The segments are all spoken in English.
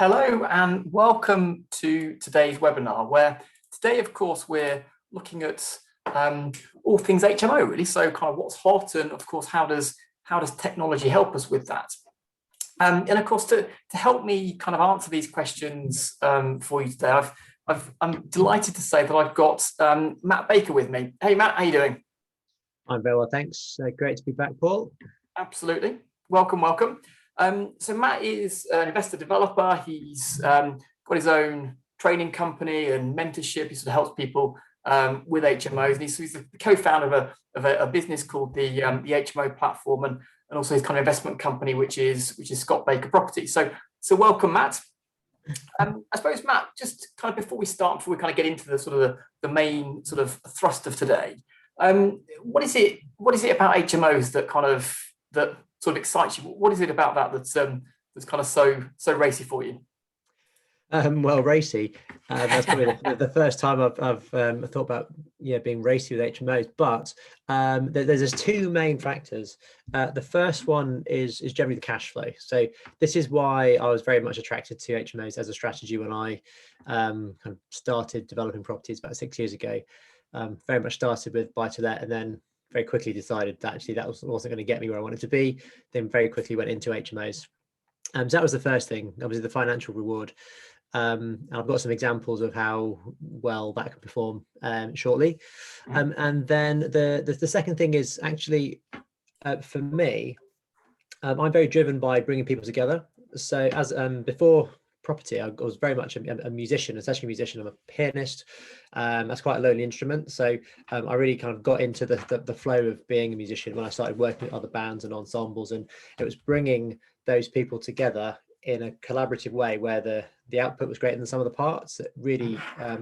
Hello and welcome to today's webinar, where today, of course, we're looking at all things HMO, really. So kind of what's hot, and of course, how does technology help us with that? And of course, to help me kind of answer these questions for you today, I'm delighted to say that I've got Matt Baker with me. Hey, Matt, how you doing? I'm very well, thanks. Great to be back, Paul. Absolutely. Welcome, welcome. So Matt is an investor developer. He's got his own training company and mentorship. He sort of helps people with HMOs. And he's the co-founder of a business called the HMO Platform, and also his kind of investment company, which is Scott Baker Properties. So welcome, Matt. I suppose, Matt, just kind of before we kind of get into the sort of the main sort of thrust of today, what is it about HMOs that sort of excites you? What is it about that that's kind of so racy for you? Well, racy. That's probably the first time I've thought about being racy with HMOs. But there's two main factors. The first one is generally the cash flow. So this is why I was very much attracted to HMOs as a strategy when I kind of started developing properties about 6 years ago. Very much started with buy-to-let, and then very quickly decided that actually that wasn't going to get me where I wanted to be. Then very quickly went into HMOs. So that was the first thing, obviously the financial reward. And I've got some examples of how well that can perform shortly. And then the second thing is actually, for me, I'm very driven by bringing people together. So as before property, I was very much a musician, especially a musician. I'm a pianist. That's quite a lonely instrument. So I really kind of got into the flow of being a musician when I started working with other bands and ensembles, and it was bringing those people together in a collaborative way where the output was greater than some of the parts. That really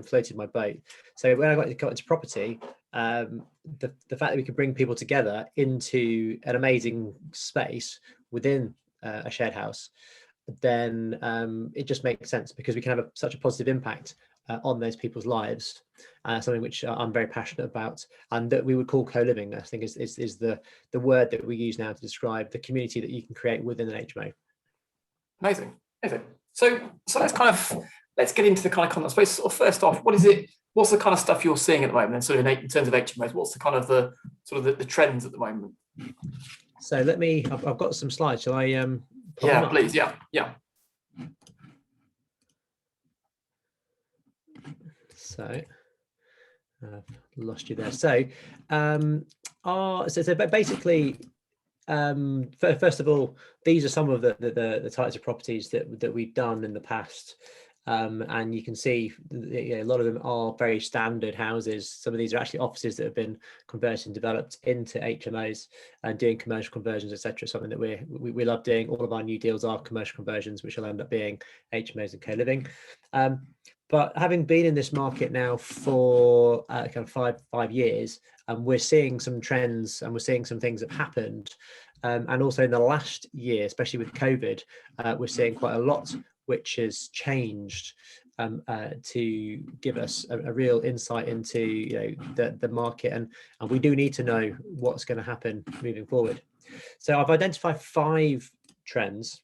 floated my boat. So when I got into property, the fact that we could bring people together into an amazing space within a shared house, then it just makes sense, because we can have such a positive impact on those people's lives. Something which I'm very passionate about, and that we would call co-living, I think is the word that we use now to describe the community that you can create within an HMO. Amazing. So let's get into the kind of content. I suppose sort of first off, what's the kind of stuff you're seeing at the moment, and sort of in terms of HMOs, what's the kind of the trends at the moment? So I've got some slides. Shall I yeah, please. Yeah. So I've lost you there. So basically, first of all, these are some of the types of properties that we've done in the past. And you can see a lot of them are very standard houses. Some of these are actually offices that have been converted and developed into HMOs and doing commercial conversions, etc. Something that we love doing. All of our new deals are commercial conversions, which will end up being HMOs and co-living. But having been in this market now for kind of five years, we're seeing some trends, and we're seeing some things that have happened. And also in the last year, especially with COVID, we're seeing quite a lot which has changed to give us a real insight into the market, and we do need to know what's going to happen moving forward. So I've identified 5 trends,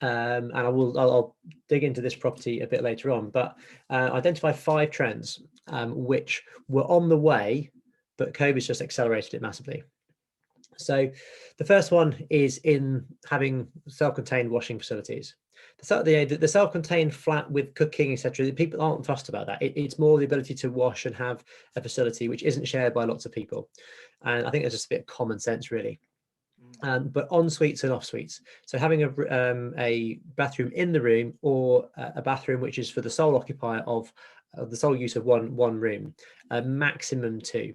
and I'll dig into this property a bit later on, but identify 5 trends which were on the way, but COVID's just accelerated it massively. So the first one is in having self-contained washing facilities. The self-contained flat with cooking, etc. People aren't fussed about that. It's more the ability to wash and have a facility which isn't shared by lots of people. And I think that's just a bit of common sense, really. But en suites and off suites. So having a bathroom in the room, or a bathroom which is for the sole occupier of the sole use of one room, maximum 2.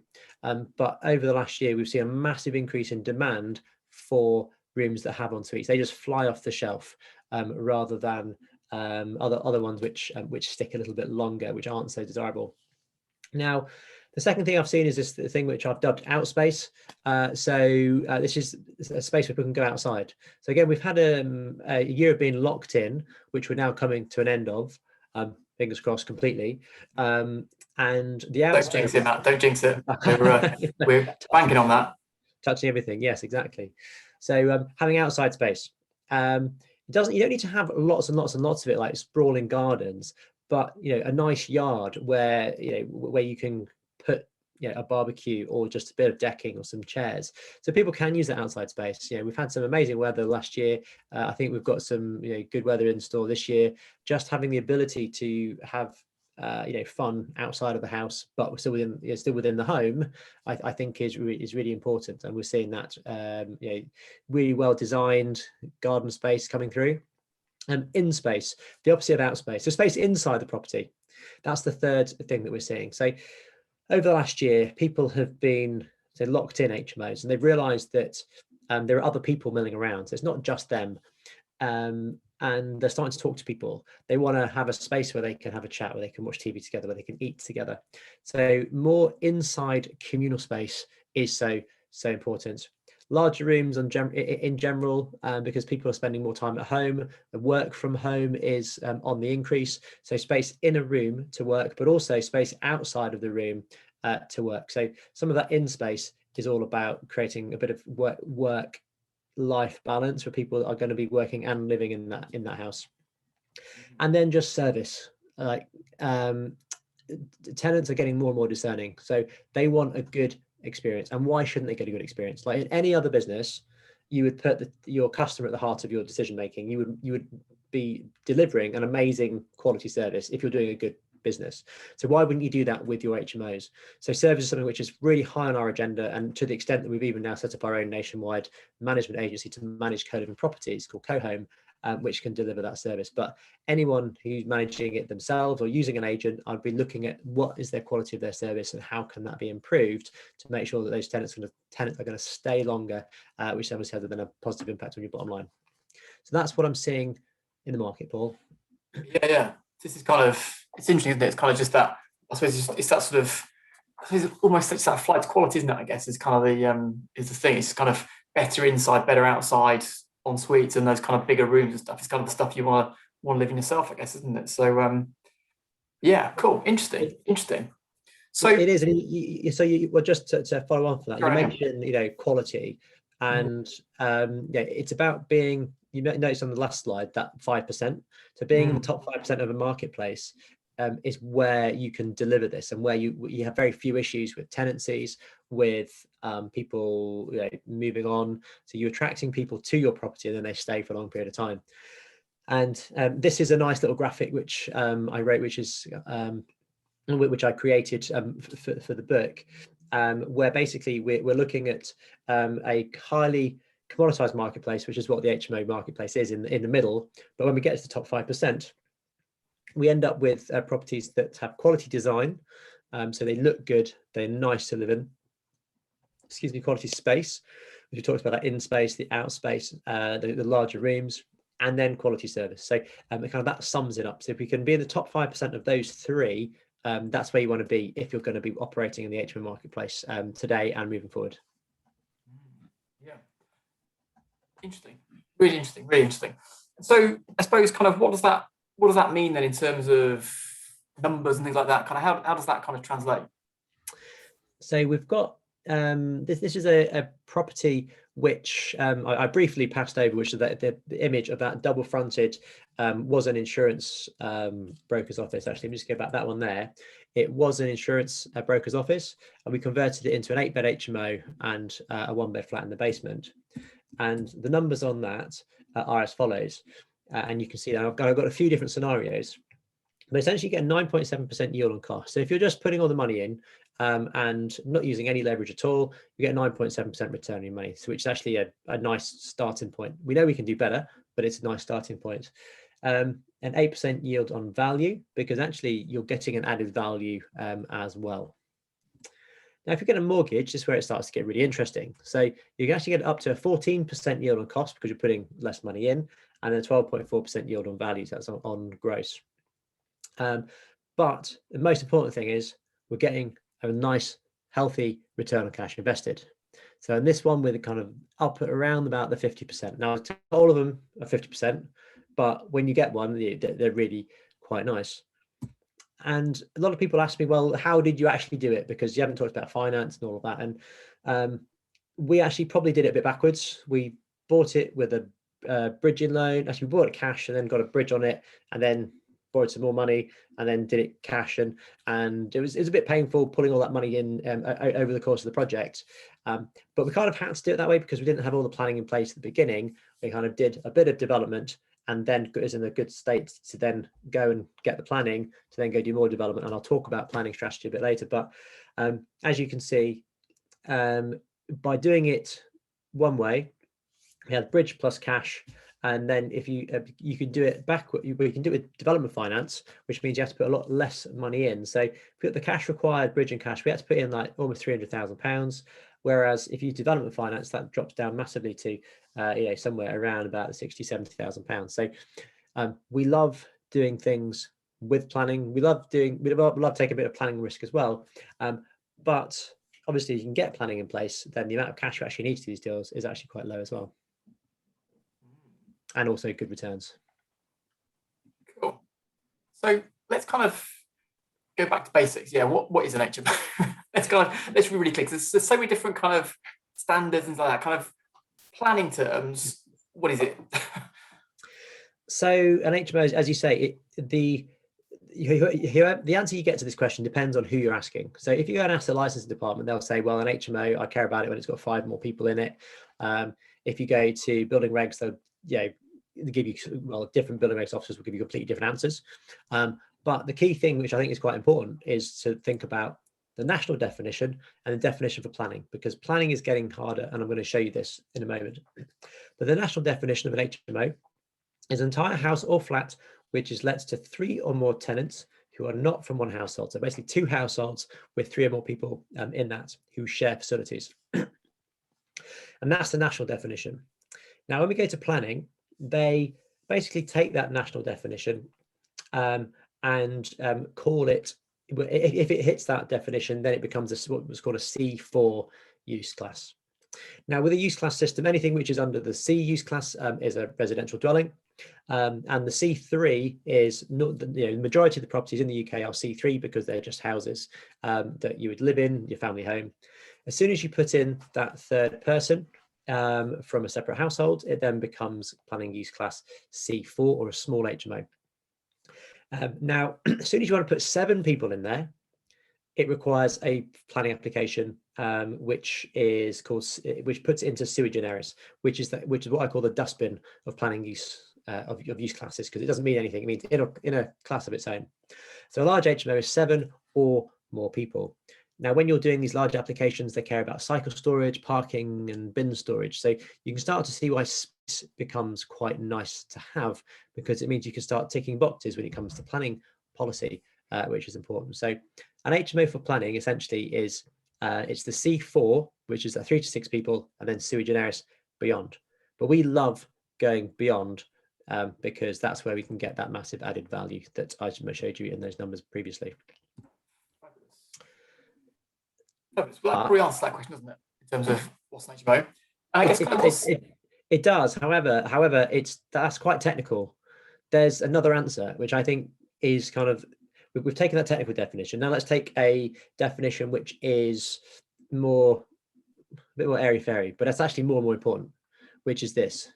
But over the last year, we've seen a massive increase in demand for rooms that have en suites. They just fly off the shelf, rather than other ones which stick a little bit longer, which aren't so desirable. Now, the second thing I've seen is this thing which I've dubbed outspace. This is a space where people can go outside. So again, we've had a year of being locked in, which we're now coming to an end of. Fingers crossed completely. And the outspace. Don't jinx it, Matt. Don't jinx it. We're banking on that. Touching everything. Yes, exactly. So having outside space. You don't need to have lots and lots and lots of it, like sprawling gardens, but a nice yard where where you can put a barbecue or just a bit of decking or some chairs, so people can use that outside space. We've had some amazing weather last year. I think we've got some good weather in store this year. Just having the ability to have fun outside of the house, but we're still within the home, I think is really important. And we're seeing that really well designed garden space coming through. And in space, the opposite of out space, so space inside the property. That's the third thing that we're seeing. So over the last year, people have been locked in HMOs, and they've realized that there are other people milling around. So it's not just them. And they're starting to talk to people. They want to have a space where they can have a chat, where they can watch TV together, where they can eat together. So more inside communal space is so important. Larger rooms in general, because people are spending more time at home. The work from home is on the increase. So space in a room to work, but also space outside of the room to work. So some of that in space is all about creating a bit of work life balance where people are going to be working and living in that house. And then just service, like tenants are getting more and more discerning, so they want a good experience. And why shouldn't they get a good experience? Like in any other business, you would put your customer at the heart of your decision making. You would be delivering an amazing quality service if you're doing a good business. So why wouldn't you do that with your HMOs? So service is something which is really high on our agenda, and to the extent that we've even now set up our own nationwide management agency to manage co-living properties called Co-Home, which can deliver that service. But anyone who's managing it themselves or using an agent, I'd be looking at what is their quality of their service and how can that be improved to make sure that those tenants are going to stay longer, which obviously has then a positive impact on your bottom line. So that's what I'm seeing in the market, Paul. Yeah. This is it's interesting, isn't it? It's kind of just that, I suppose it's that sort of, I suppose it's almost it's that flight to quality, isn't it? I guess is kind of is the thing. It's kind of better inside, better outside, en suites, and those kind of bigger rooms and stuff. It's kind of the stuff you want to live in yourself, I guess, isn't it? So yeah, cool, interesting. So it is, and well, just to follow on from that, you mentioned quality, and it's about being. You noticed on the last slide that 5%. So being in the top 5% of a marketplace is where you can deliver this, and where you have very few issues with tenancies, with people moving on. So you're attracting people to your property, and then they stay for a long period of time. And this is a nice little graphic which I wrote, which I created for the book, where basically we're looking at a highly commoditized marketplace, which is what the HMO marketplace is in the middle. But when we get to the top 5%, we end up with properties that have quality design, so they look good, they're nice to live in. Quality space, which we talked about, that in space, the out space, the larger rooms, and then quality service. So that sums it up. So if we can be in the top 5% of those three, that's where you want to be if you're going to be operating in the HMO marketplace today and moving forward. Yeah. Interesting. Really interesting. So I suppose what does that mean then in terms of numbers and things like that? How does that translate? So we've got this is a property which I briefly passed over, which is the image of that double fronted was an insurance broker's office. Actually, let me just go back that one there. It was an insurance broker's office, and we converted it into an 8-bed HMO and a 1-bed flat in the basement. And the numbers on that are as follows. And you can see that I've got a few different scenarios. But essentially you get a 9.7% yield on cost. So if you're just putting all the money in and not using any leverage at all, you get a 9.7% return on your money, so which is actually a nice starting point. We know we can do better, but it's a nice starting point. An 8% yield on value, because actually you're getting an added value as well. Now, if you get a mortgage, this is where it starts to get really interesting. So you can actually get up to a 14% yield on cost because you're putting less money in, and a 12.4% yield on value. So that's on gross. But the most important thing is we're getting a nice, healthy return on cash invested. So in this one, we're up at around about the 50%. Now, all of them are 50%, but when you get one, they're really quite nice. And a lot of people ask me, well, how did you actually do it? Because you haven't talked about finance and all of that. And we actually probably did it a bit backwards. We bought it with bridging loan. Actually, we bought it cash and then got a bridge on it, and then borrowed some more money and then did it cash. And it was a bit painful pulling all that money in over the course of the project. But we kind of had to do it that way because we didn't have all the planning in place at the beginning. We kind of did a bit of development and then is in a good state to then go and get the planning to then go do more development. And I'll talk about planning strategy a bit later. But as you can see, by doing it one way, we had bridge plus cash. And then if you can do it backward, you can do it with development finance, which means you have to put a lot less money in. So put the cash required, bridge and cash, we had to put in like almost £300,000. Whereas if you development finance, that drops down massively to somewhere around about the £60,000-70,000. So we love doing things with planning. We love taking a bit of planning risk as well. But obviously, you can get planning in place, then the amount of cash you actually need to do these deals is actually quite low as well. And also good returns. Cool. So let's kind of go back to basics. Yeah, what is an HMO? let's be really clear. There's so many different kind of standards and like that. Kind of planning terms. What is it? So an HMO, as you say, the answer you get to this question depends on who you're asking. So if you go and ask the licensing department, they'll say, well, an HMO, I care about it when it's got 5 more people in it. If you go to building regs, they'll give you, well, different building regs officers will give you completely different answers. But the key thing, which I think is quite important, is to think about the national definition and the definition for planning, because planning is getting harder, and I'm going to show you this in a moment. But the national definition of an HMO is an entire house or flat which is let to 3 or more tenants who are not from one household. So basically 2 households with 3 or more people in that who share facilities. And that's the national definition. Now, when we go to planning, they basically take that national definition and call it, if it hits that definition, then it becomes what was called a C4 use class. Now, with a use class system, anything which is under the C use class is a residential dwelling. And the C3 is not, the majority of the properties in the UK are C3 because they're just houses that you would live in, your family home. As soon as you put in that third person from a separate household, it then becomes planning use class C4 or a small HMO. Now, as soon as you want to put 7 people in there, it requires a planning application, which puts it into sui generis, which is what I call the dustbin of planning use of use classes, because it doesn't mean anything. It means in a class of its own. So a large HMO is 7 or more people. Now, when you're doing these large applications, they care about cycle storage, parking, and bin storage. So you can start to see why space becomes quite nice to have, because it means you can start ticking boxes when it comes to planning policy, which is important. So an HMO for planning essentially is it's the C4, which is 3 to 6 people, and then sui generis beyond. But we love going beyond because that's where we can get that massive added value that I showed you in those numbers previously. Well, that probably answers that question, doesn't it? In terms of what's an HMO. I guess it does. However, that's quite technical. There's another answer, which I think is kind of, we've taken that technical definition. Now let's take a definition which is a bit more airy-fairy, but it's actually more and more important, which is this.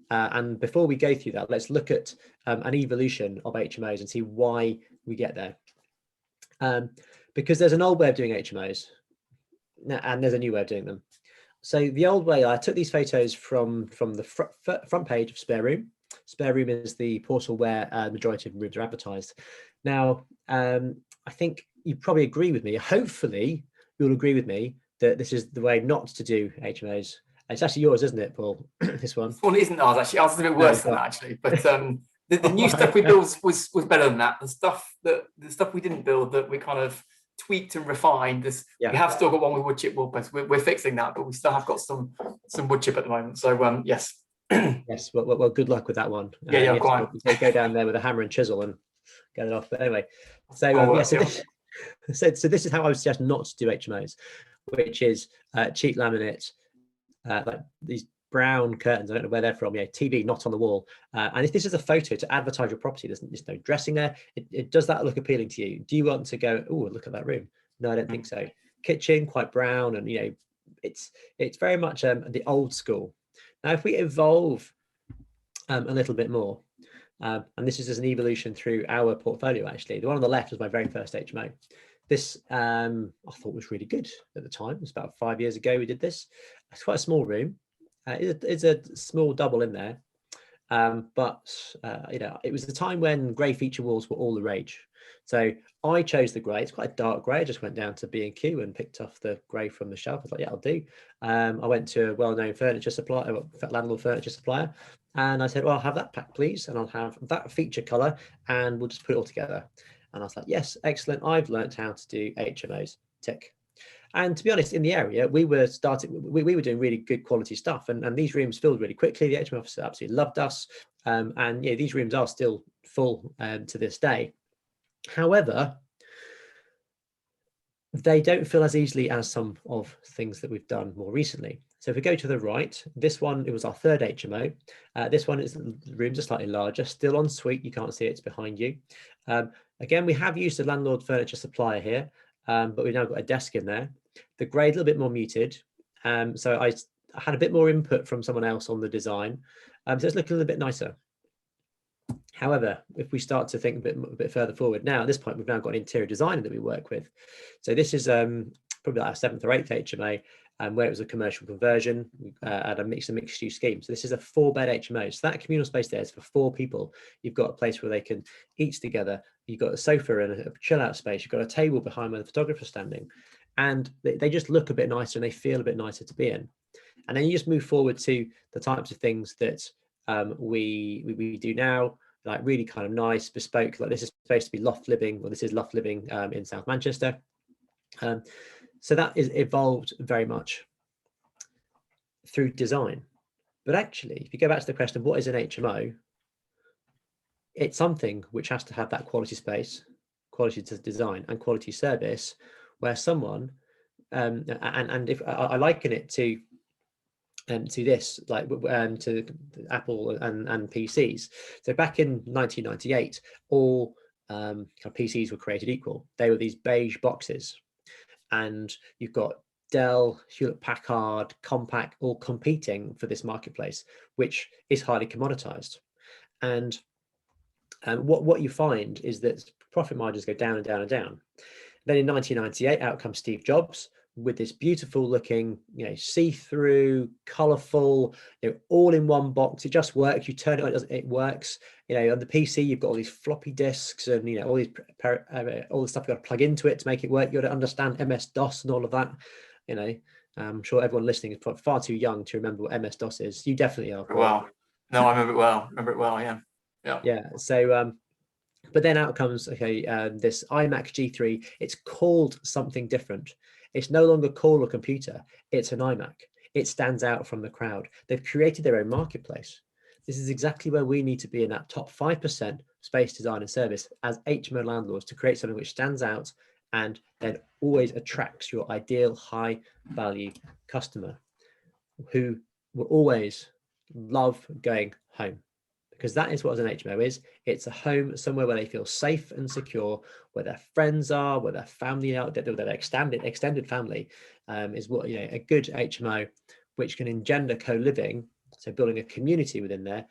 And before we go through that, let's look at an evolution of HMOs and see why we get there. Because there's an old way of doing HMOs, and there's a new way of doing them. So the old way, I took these photos from the front page of Spare Room. Spare Room is the portal where the majority of rooms are advertised. Now, I think you probably agree with me. Hopefully, you'll agree with me that this is the way not to do HMOs. It's actually yours, isn't it, Paul? This one. This one isn't ours, actually. Ours is a bit worse than that, actually. But the new stuff we built was better than that. The stuff we didn't build that we kind of tweaked and refined. We have still got one with wood chip wallpaper. We're fixing that, but we still have got some wood chip at the moment. So yes. Yes. Well, good luck with that one. Yeah, quite. So go down there with a hammer and chisel and get it off. But anyway, so so this is how I would suggest not to do HMOs, which is cheap laminate, like these brown curtains. I don't know where they're from. TV not on the wall. And if this is a photo to advertise your property, there's no dressing there. Does that look appealing to you? Do you want to go, oh, look at that room? No, I don't think so. Kitchen quite brown, and it's very much the old school. Now, if we evolve a little bit more. And this is just an evolution through our portfolio, actually. The one on the left was my very first HMO. This I thought was really good at the time. It was about 5 years ago we did this. It's quite a small room. It's a small double in there. But you know, it was the time when grey feature walls were all the rage. So I chose the grey. It's quite a dark grey. I just went down to B&Q and picked off the grey from the shelf. I was like, yeah, I'll do. I went to a well-known furniture supplier, landlord furniture supplier, and I said, well, I'll have that pack, please, and I'll have that feature colour, and we'll just put it all together. And I was like, yes, excellent. I've learned how to do HMOs. Tick. And to be honest, in the area, we were doing really good quality stuff, and these rooms filled really quickly. The HMO officer absolutely loved us, and yeah, these rooms are still full to this day. However, they don't fill as easily as some of things that we've done more recently. So if we go to the right, this one, it was our third HMO. This one is, the rooms are slightly larger, still en suite. You can't see it, it's behind you. Again, we have used a landlord furniture supplier here, but we've now got a desk in there. The grade a little bit more muted. So I had a bit more input from someone else on the design. So it's looking a little bit nicer. However, if we start to think a bit further forward now, at this point, we've now got an interior designer that we work with. So this is probably like our 7th or 8th HMO, where it was a commercial conversion at a mixed-use scheme. So this is a 4-bed HMO. So that communal space there is for 4 people. You've got a place where they can eat together. You've got a sofa and a chill-out space. You've got a table behind where the photographer's standing. And they just look a bit nicer and they feel a bit nicer to be in. And then you just move forward to the types of things that we do now, like really kind of nice, bespoke, like this is supposed to be loft living, or this is loft living in South Manchester. So that is evolved very much through design. But actually, if you go back to the question of what is an HMO, it's something which has to have that quality space, quality design, and quality service, where someone, and if I liken it to this, like to Apple and PCs. So back in 1998, all kind of PCs were created equal. They were these beige boxes, and you've got Dell, Hewlett-Packard, Compaq, all competing for this marketplace, which is highly commoditized. And what you find is that profit margins go down and down and down. Then in 1998, out comes Steve Jobs with this beautiful looking, you know, see-through, colorful, you know, all in one box. It just works. You turn it on, it works. You know, on the PC, you've got all these floppy disks and, you know, all the stuff you've got to plug into it to make it work. You've got to understand MS-DOS and all of that. You know, I'm sure everyone listening is far too young to remember what MS-DOS is. You definitely are. Well, no, I remember it well. Yeah. So, but then out comes, okay, this iMac G3. It's called something different. It's no longer called a computer. It's an iMac. It stands out from the crowd. They've created their own marketplace. This is exactly where we need to be, in that top 5% space design and service as HMO landlords, to create something which stands out and then always attracts your ideal high value customer, who will always love going home. Because that is what an HMO is. It's a home somewhere where they feel safe and secure, where their friends are, where their family are, their extended family is what, you know, a good HMO, which can engender co-living. So building a community within there,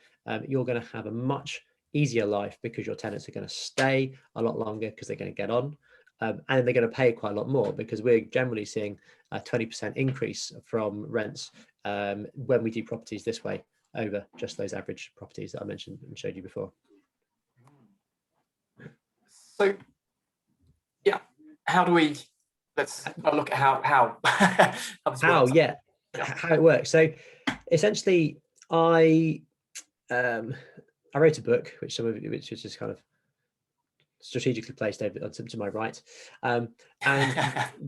you're going to have a much easier life, because your tenants are going to stay a lot longer because they're going to get on, and they're going to pay quite a lot more, because we're generally seeing a 20% increase from rents when we do properties this way, over just those average properties that I mentioned and showed you before. So, yeah, how do we? Let's look at how how it works. So, essentially, I wrote a book, which which is just kind of strategically placed over to my right. And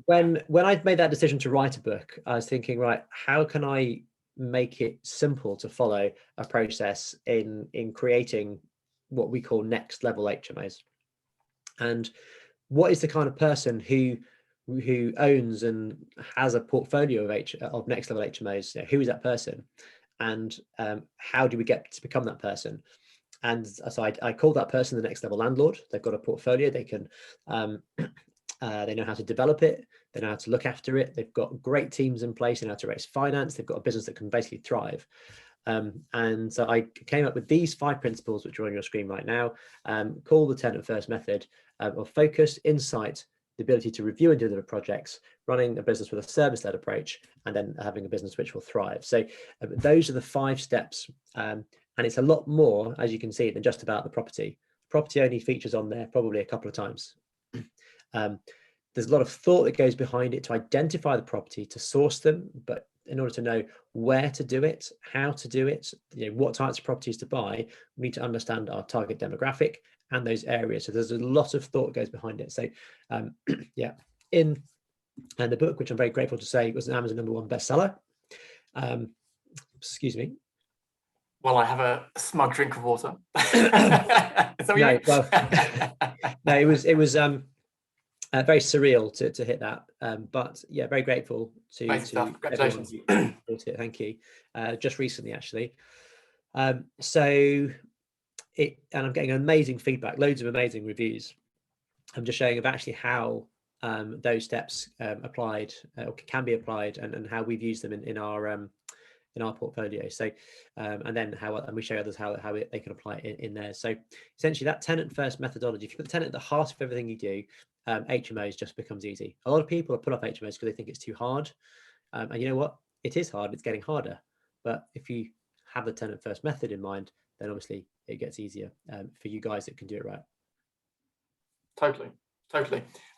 when I made that decision to write a book, I was thinking, right, how can I make it simple to follow a process in creating what we call next level HMOs? And what is the kind of person who owns and has a portfolio of next level HMOs? You know, who is that person, and how do we get to become that person? And so I call that person the next level landlord. They've got a portfolio. They can they know how to develop it. They know how to look after it. They've got great teams in place. They know how to raise finance. They've got a business that can basically thrive. And so I came up with these 5 principles, which are on your screen right now, called the tenant first method of focus, insight, the ability to review and deliver projects, running a business with a service-led approach, and then having a business which will thrive. So those are the 5 steps. And it's a lot more, as you can see, than just about the property. Property only features on there probably a couple of times. There's a lot of thought that goes behind it to identify the property, to source them, but in order to know where to do it, how to do it, what types of properties to buy, we need to understand our target demographic and those areas. So there's a lot of thought goes behind it. So yeah, in the book, which I'm very grateful to say was an Amazon #1 bestseller. Excuse me. While I have a smug drink of water. No, well, no, it was very surreal to hit that, but yeah, very grateful to congratulations. Thank you. Just recently, actually. So and I'm getting amazing feedback, loads of amazing reviews. I'm just showing of actually how those steps applied or can be applied, and how we've used them in our portfolio. So and then and we show others how they can apply it in there. So essentially that tenant first methodology, if you put the tenant at the heart of everything you do, HMOs just becomes easy. A lot of people are put off HMOs because they think it's too hard, and you know what, it is hard, it's getting harder, but if you have the tenant first method in mind, then obviously it gets easier for you guys that can do it right. Totally.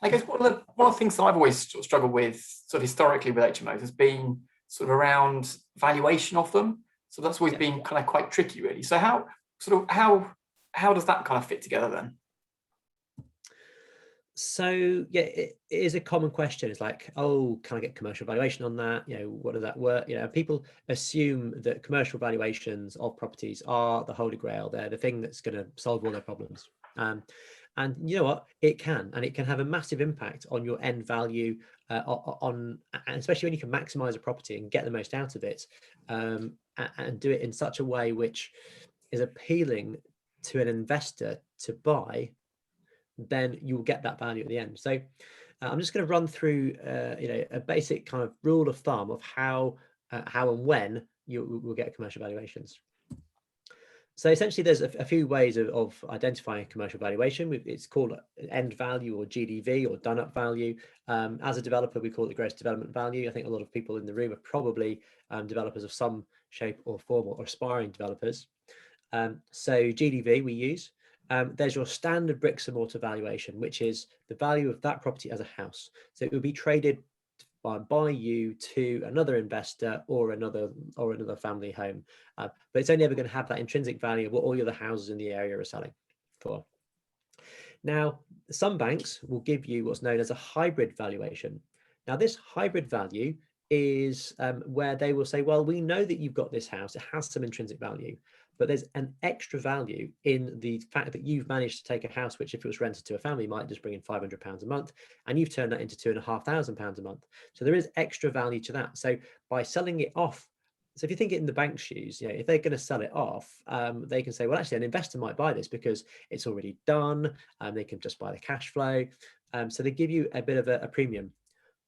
I guess one of the things that I've always struggled with sort of historically with HMOs has been sort of around valuation of them. So that's always been kind of quite tricky, really. So how does that kind of fit together then? So yeah, it is a common question. It's like, oh, can I get commercial valuation on that? What does that work? People assume that commercial valuations of properties are the holy grail. They're the thing that's going to solve all their problems. And you know what? It can, and it can have a massive impact on your end value, and especially when you can maximize a property and get the most out of it, and do it in such a way which is appealing to an investor to buy. Then you'll get that value at the end. So I'm just going to run through a basic kind of rule of thumb of how and when you will get commercial valuations. So essentially there's a few ways of identifying commercial valuation. It's called end value or GDV or done up value. As a developer, we call it gross development value. I think a lot of people in the room are probably developers of some shape or form, or aspiring developers. So GDV we use. There's your standard bricks and mortar valuation, which is the value of that property as a house. So it will be traded by you to another investor or another family home, but it's only ever going to have that intrinsic value of what all the other houses in the area are selling for. Now, some banks will give you what's known as a hybrid valuation. Now, this hybrid value is where they will say, well, we know that you've got this house, it has some intrinsic value, but there's an extra value in the fact that you've managed to take a house which, if it was rented to a family, might just bring in £500 a month, and you've turned that into £2,500 a month. So there is extra value to that. So by selling it off, so if you think it in the bank's shoes, if they're going to sell it off, they can say, well, actually, an investor might buy this because it's already done, and they can just buy the cash flow. So they give you a bit of a premium,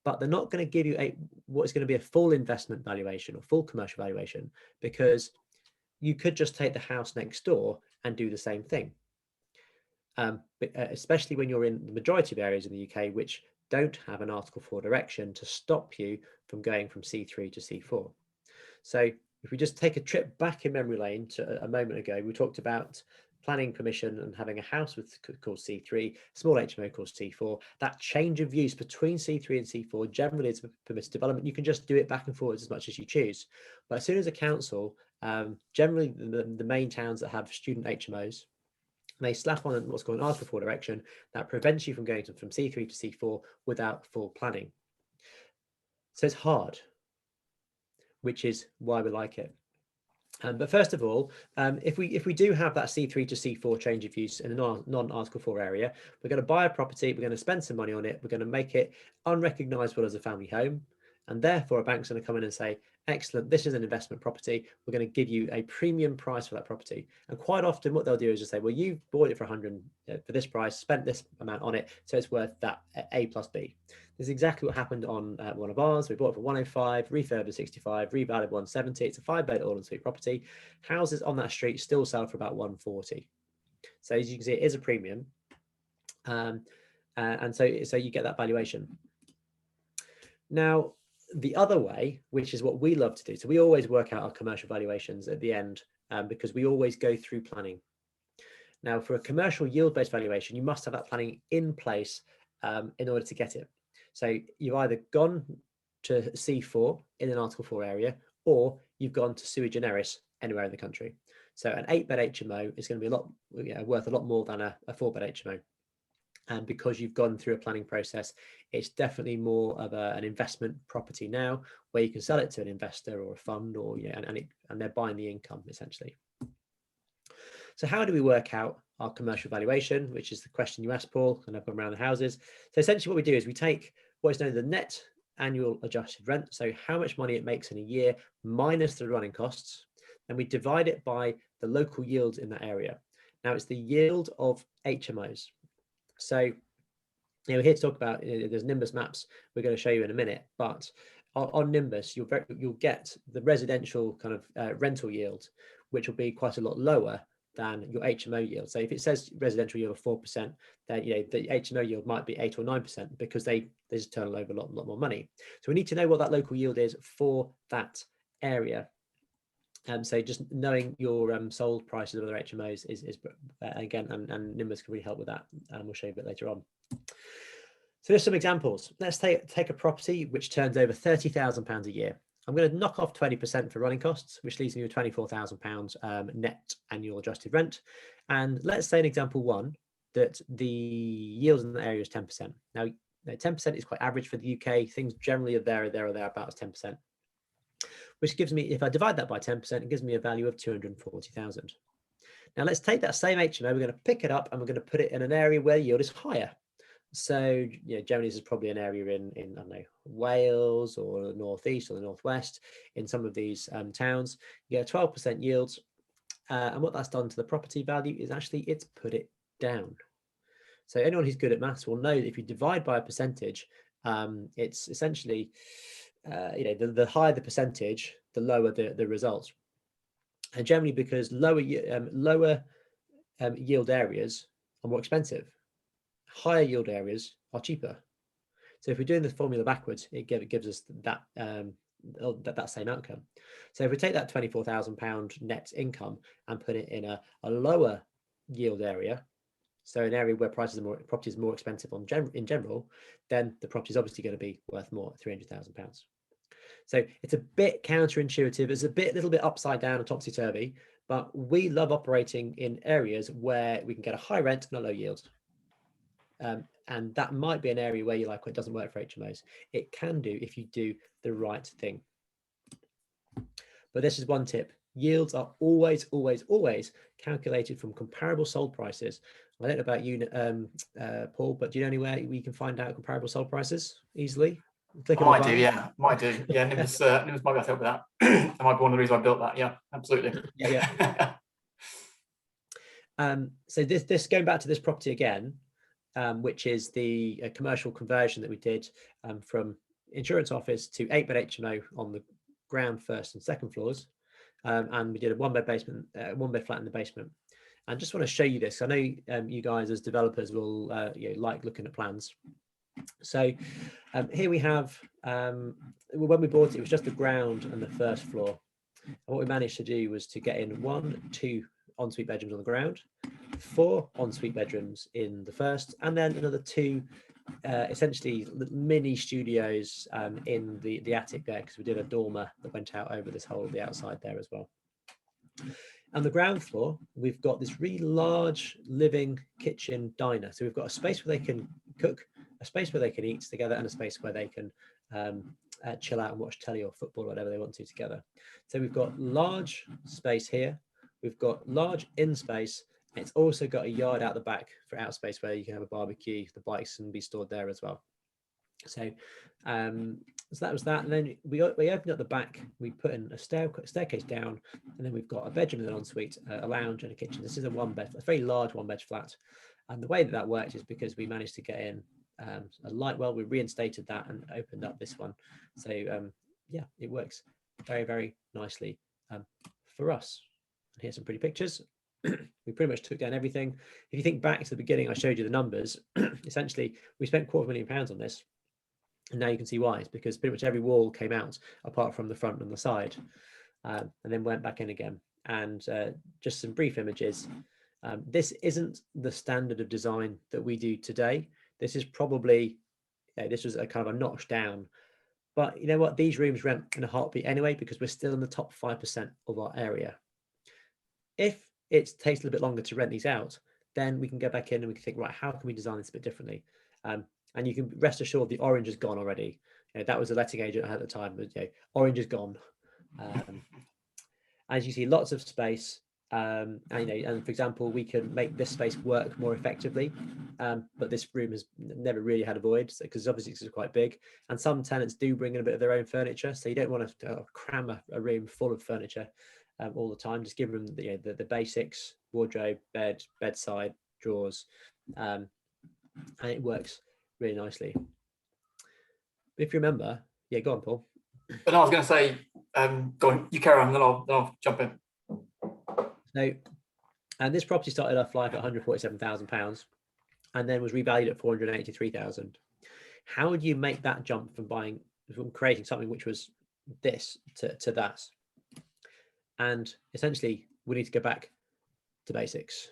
but they're not going to give you what is going to be a full investment valuation or full commercial valuation, because you could just take the house next door and do the same thing. But especially when you're in the majority of areas in the UK which don't have an Article 4 direction to stop you from going from C3 to C4. So if we just take a trip back in memory lane to a moment ago, we talked about planning permission and having a house called C3, small HMO called C4. That change of use between C3 and C4 generally is permitted development. You can just do it back and forwards as much as you choose. But as soon as a council, generally the main towns that have student HMOs, they slap on what's called an Article 4 direction that prevents you from going from C3 to C4 without full planning. So it's hard, which is why we like it. But first of all, if we do have that C3 to C4 change of use in a non-Article 4 area, we're going to buy a property, we're going to spend some money on it, we're going to make it unrecognisable as a family home, And therefore, a bank's going to come in and say, excellent, this is an investment property. We're going to give you a premium price for that property. And quite often what they'll do is just say, well, you bought it for 100 for this price, spent this amount on it, so it's worth that A plus B. This is exactly what happened on one of ours. We bought it for 105, refurbed at 65, revalued 170. It's a 5-bed all-en-suite property. Houses on that street still sell for about 140. So as you can see, it is a premium. And so you get that valuation. Now, the other way, which is what we love to do, so we always work out our commercial valuations at the end because we always go through planning. Now, for a commercial yield-based valuation, you must have that planning in place in order to get it. So you've either gone to C4 in an Article 4 area, or you've gone to sui generis anywhere in the country. So an 8-bed HMO is going to be worth a lot more than a 4-bed HMO. And because you've gone through a planning process, it's definitely more of an investment property now, where you can sell it to an investor or a fund, or and they're buying the income essentially. So how do we work out our commercial valuation, which is the question you asked, Paul, and I've gone around the houses. So essentially what we do is we take what is known as the net annual adjusted rent, so how much money it makes in a year minus the running costs, and we divide it by the local yields in that area. Now it's the yield of HMOs. So we're here to talk about, there's Nimbus Maps we're going to show you in a minute, but on Nimbus you'll get the residential kind of rental yield, which will be quite a lot lower than your HMO yield. So if it says residential yield of 4%, then the HMO yield might be 8 or 9% because they just turn over a lot more money. So we need to know what that local yield is for that area. So just knowing your sold prices of other HMOs is again, and Nimbus can really help with that, and we'll show you a bit later on. So there's some examples. Let's take a property which turns over £30,000 a year. I'm going to knock off 20% for running costs, which leaves me with £24,000 net annual adjusted rent. And let's say in example one that the yield in the area is 10%. Now, 10% is quite average for the UK. Things generally are there or thereabouts 10%, which gives me, if I divide that by 10%, it gives me a value of 240,000. Now let's take that same HMO, we're going to pick it up and we're going to put it in an area where yield is higher. So generally this is probably an area in I don't know, Wales or the northeast or the northwest. In some of these towns, you get 12% yields, and what that's done to the property value is actually it's put it down. So anyone who's good at maths will know that if you divide by a percentage, it's essentially the higher the percentage, the lower the results. And generally because lower yield areas are more expensive, higher yield areas are cheaper. So if we're doing the formula backwards, it gives us that same outcome. So if we take that £24,000 net income and put it in a lower yield area, so an area where property is more expensive in general, then the property is obviously going to be worth more at £300,000. So it's a bit counterintuitive, it's a little bit upside down and topsy-turvy, but we love operating in areas where we can get a high rent and a low yield. And that might be an area where you're like, well, it doesn't work for HMOs. It can do if you do the right thing. But this is one tip. Yields are always calculated from comparable sold prices. I don't know about you, Paul, but do you know anywhere we can find out comparable sold prices easily? Might do. Yeah, Nimbus might be able to help with that. That might be one of the reasons I built that. Yeah, absolutely. Yeah. So this going back to this property again, which is the commercial conversion that we did from insurance office to 8-bed HMO on the ground first and second floors, and we did a 1-bed basement, 1-bed flat in the basement. And just want to show you this. I know you guys as developers will like looking at plans. So here we have, when we bought it, it was just the ground and the first floor. And what we managed to do was to get in 2 ensuite bedrooms on the ground, 4 ensuite bedrooms in the first, and then another 2 essentially mini studios in the attic there, because we did a dormer that went out over this whole, the outside there as well. On the ground floor, we've got this really large living kitchen diner. So we've got a space where they can cook, a space where they can eat together, and a space where they can chill out and watch telly or football or whatever they want to together. So we've got large space here. We've got large in space. It's also got a yard out the back for out space where you can have a barbecue. The bikes can be stored there as well. So So that was that, and then we opened up the back. We put in a staircase down, and then we've got a bedroom and an ensuite, a lounge, and a kitchen. This is a very large one-bed flat, and the way that worked is because we managed to get in a light well. We reinstated that and opened up this one. So yeah, it works very, very nicely for us. And here's some pretty pictures. We pretty much took down everything. If you think back to the beginning, I showed you the numbers. Essentially, we spent £250,000 on this. And now you can see why. It's because pretty much every wall came out apart from the front and the side, and then went back in again. And just some brief images. This isn't the standard of design that we do today. This is probably, this was a kind of a notch down. But you know what? These rooms rent in a heartbeat anyway, because we're still in the top 5% of our area. If it takes a little bit longer to rent these out, then we can go back in and we can think, right, how can we design this a bit differently? And you can rest assured the orange is gone already. That was a letting agent I had at the time, but orange is gone. As you see, lots of space. And for example, we can make this space work more effectively, but this room has never really had a void, because obviously it's quite big, and some tenants do bring in a bit of their own furniture, so you don't want to cram a room full of furniture all the time. Just give them the basics: wardrobe, bed, bedside, drawers, and it works really nicely. But if you remember, go on, Paul. But I was going to say, go on, you carry on, then I'll jump in. So, and this property started off life at £147,000 and then was revalued at £483,000. How would you make that jump from creating something which was this to that? And essentially, we need to go back to basics,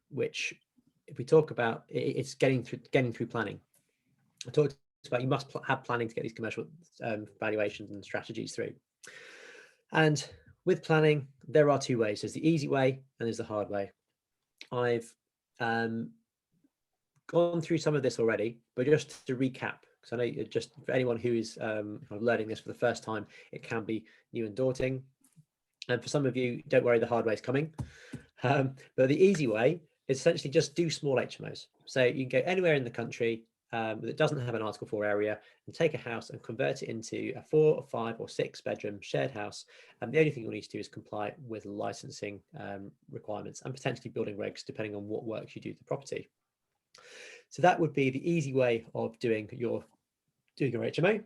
which, if we talk about, it's getting through planning. I talked about you must have planning to get these commercial valuations and strategies through. And with planning, there are two ways. There's the easy way and there's the hard way. I've gone through some of this already, but just to recap, because I know just for anyone who is kind of learning this for the first time, it can be new and daunting. And for some of you, don't worry, the hard way is coming. But the easy way is essentially just do small HMOs. So you can go anywhere in the country that doesn't have an Article 4 area and take a house and convert it into a 4 or 5 or 6 bedroom shared house. And the only thing you'll need to do is comply with licensing requirements and potentially building regs, depending on what works you do to the property. So that would be the easy way of doing your HMO.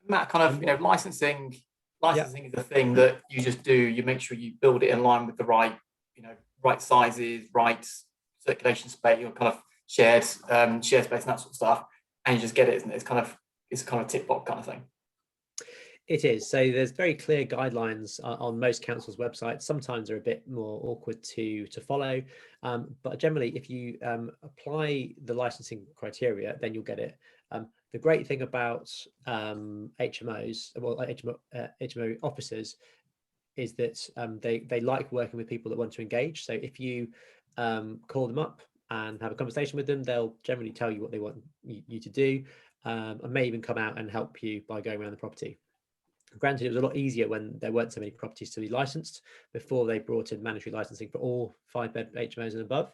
Matt, kind of, licensing is the thing that you just do. You make sure you build it in line with the right, right sizes, right circulation space, kind of shared space and that sort of stuff, and you just get it, isn't it? It's kind of tick box kind of thing. It is. So there's very clear guidelines on most councils' websites. Sometimes they're a bit more awkward to follow, but generally, if you apply the licensing criteria, then you'll get it. The great thing about HMOs, well, HMO officers, is that they like working with people that want to engage. So if you call them up and have a conversation with them, they'll generally tell you what they want you to do, and may even come out and help you by going around the property. Granted, it was a lot easier when there weren't so many properties to be licensed before they brought in mandatory licensing for all 5-bed HMOs and above.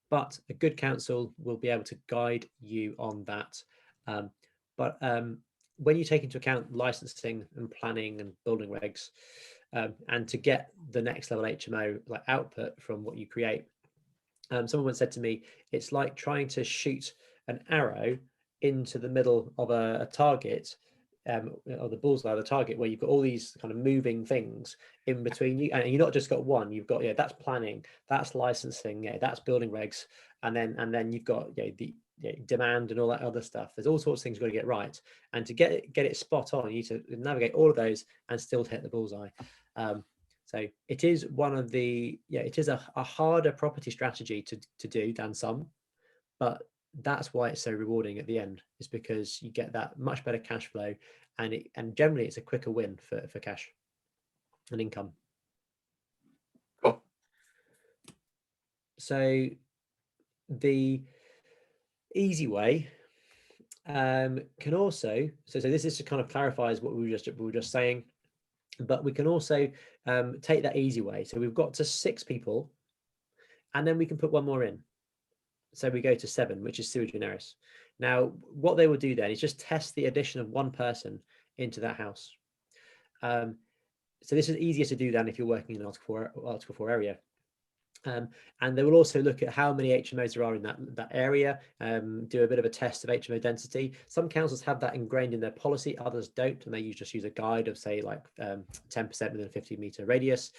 But a good council will be able to guide you on that. But when you take into account licensing and planning and building regs, and to get the next level HMO like output from what you create, someone once said to me, it's like trying to shoot an arrow into the middle of a target, or the bullseye of the target, where you've got all these kind of moving things in between you, and you've not just got one. You've got that's planning, that's licensing, that's building regs, and then you've got the demand and all that other stuff. There's all sorts of things you've got to get right, and to get it spot on, you need to navigate all of those and still hit the bullseye. So it is one of the it is a harder property strategy to do than some, but that's why it's so rewarding at the end, is because you get that much better cash flow, and generally it's a quicker win for cash and income. Cool. So the easy way can also, so this is to kind of clarifies what we were just saying, but we can also take that easy way. So we've got to 6 people, and then we can put one more in. So we go to 7, which is sui generis. Now, what they will do then is just test the addition of one person into that house. So this is easier to do than if you're working in an Article 4 area. And they will also look at how many HMOs there are in that area, do a bit of a test of HMO density. Some councils have that ingrained in their policy, others don't, and they just use a guide of, say, like 10% within a 50-meter radius,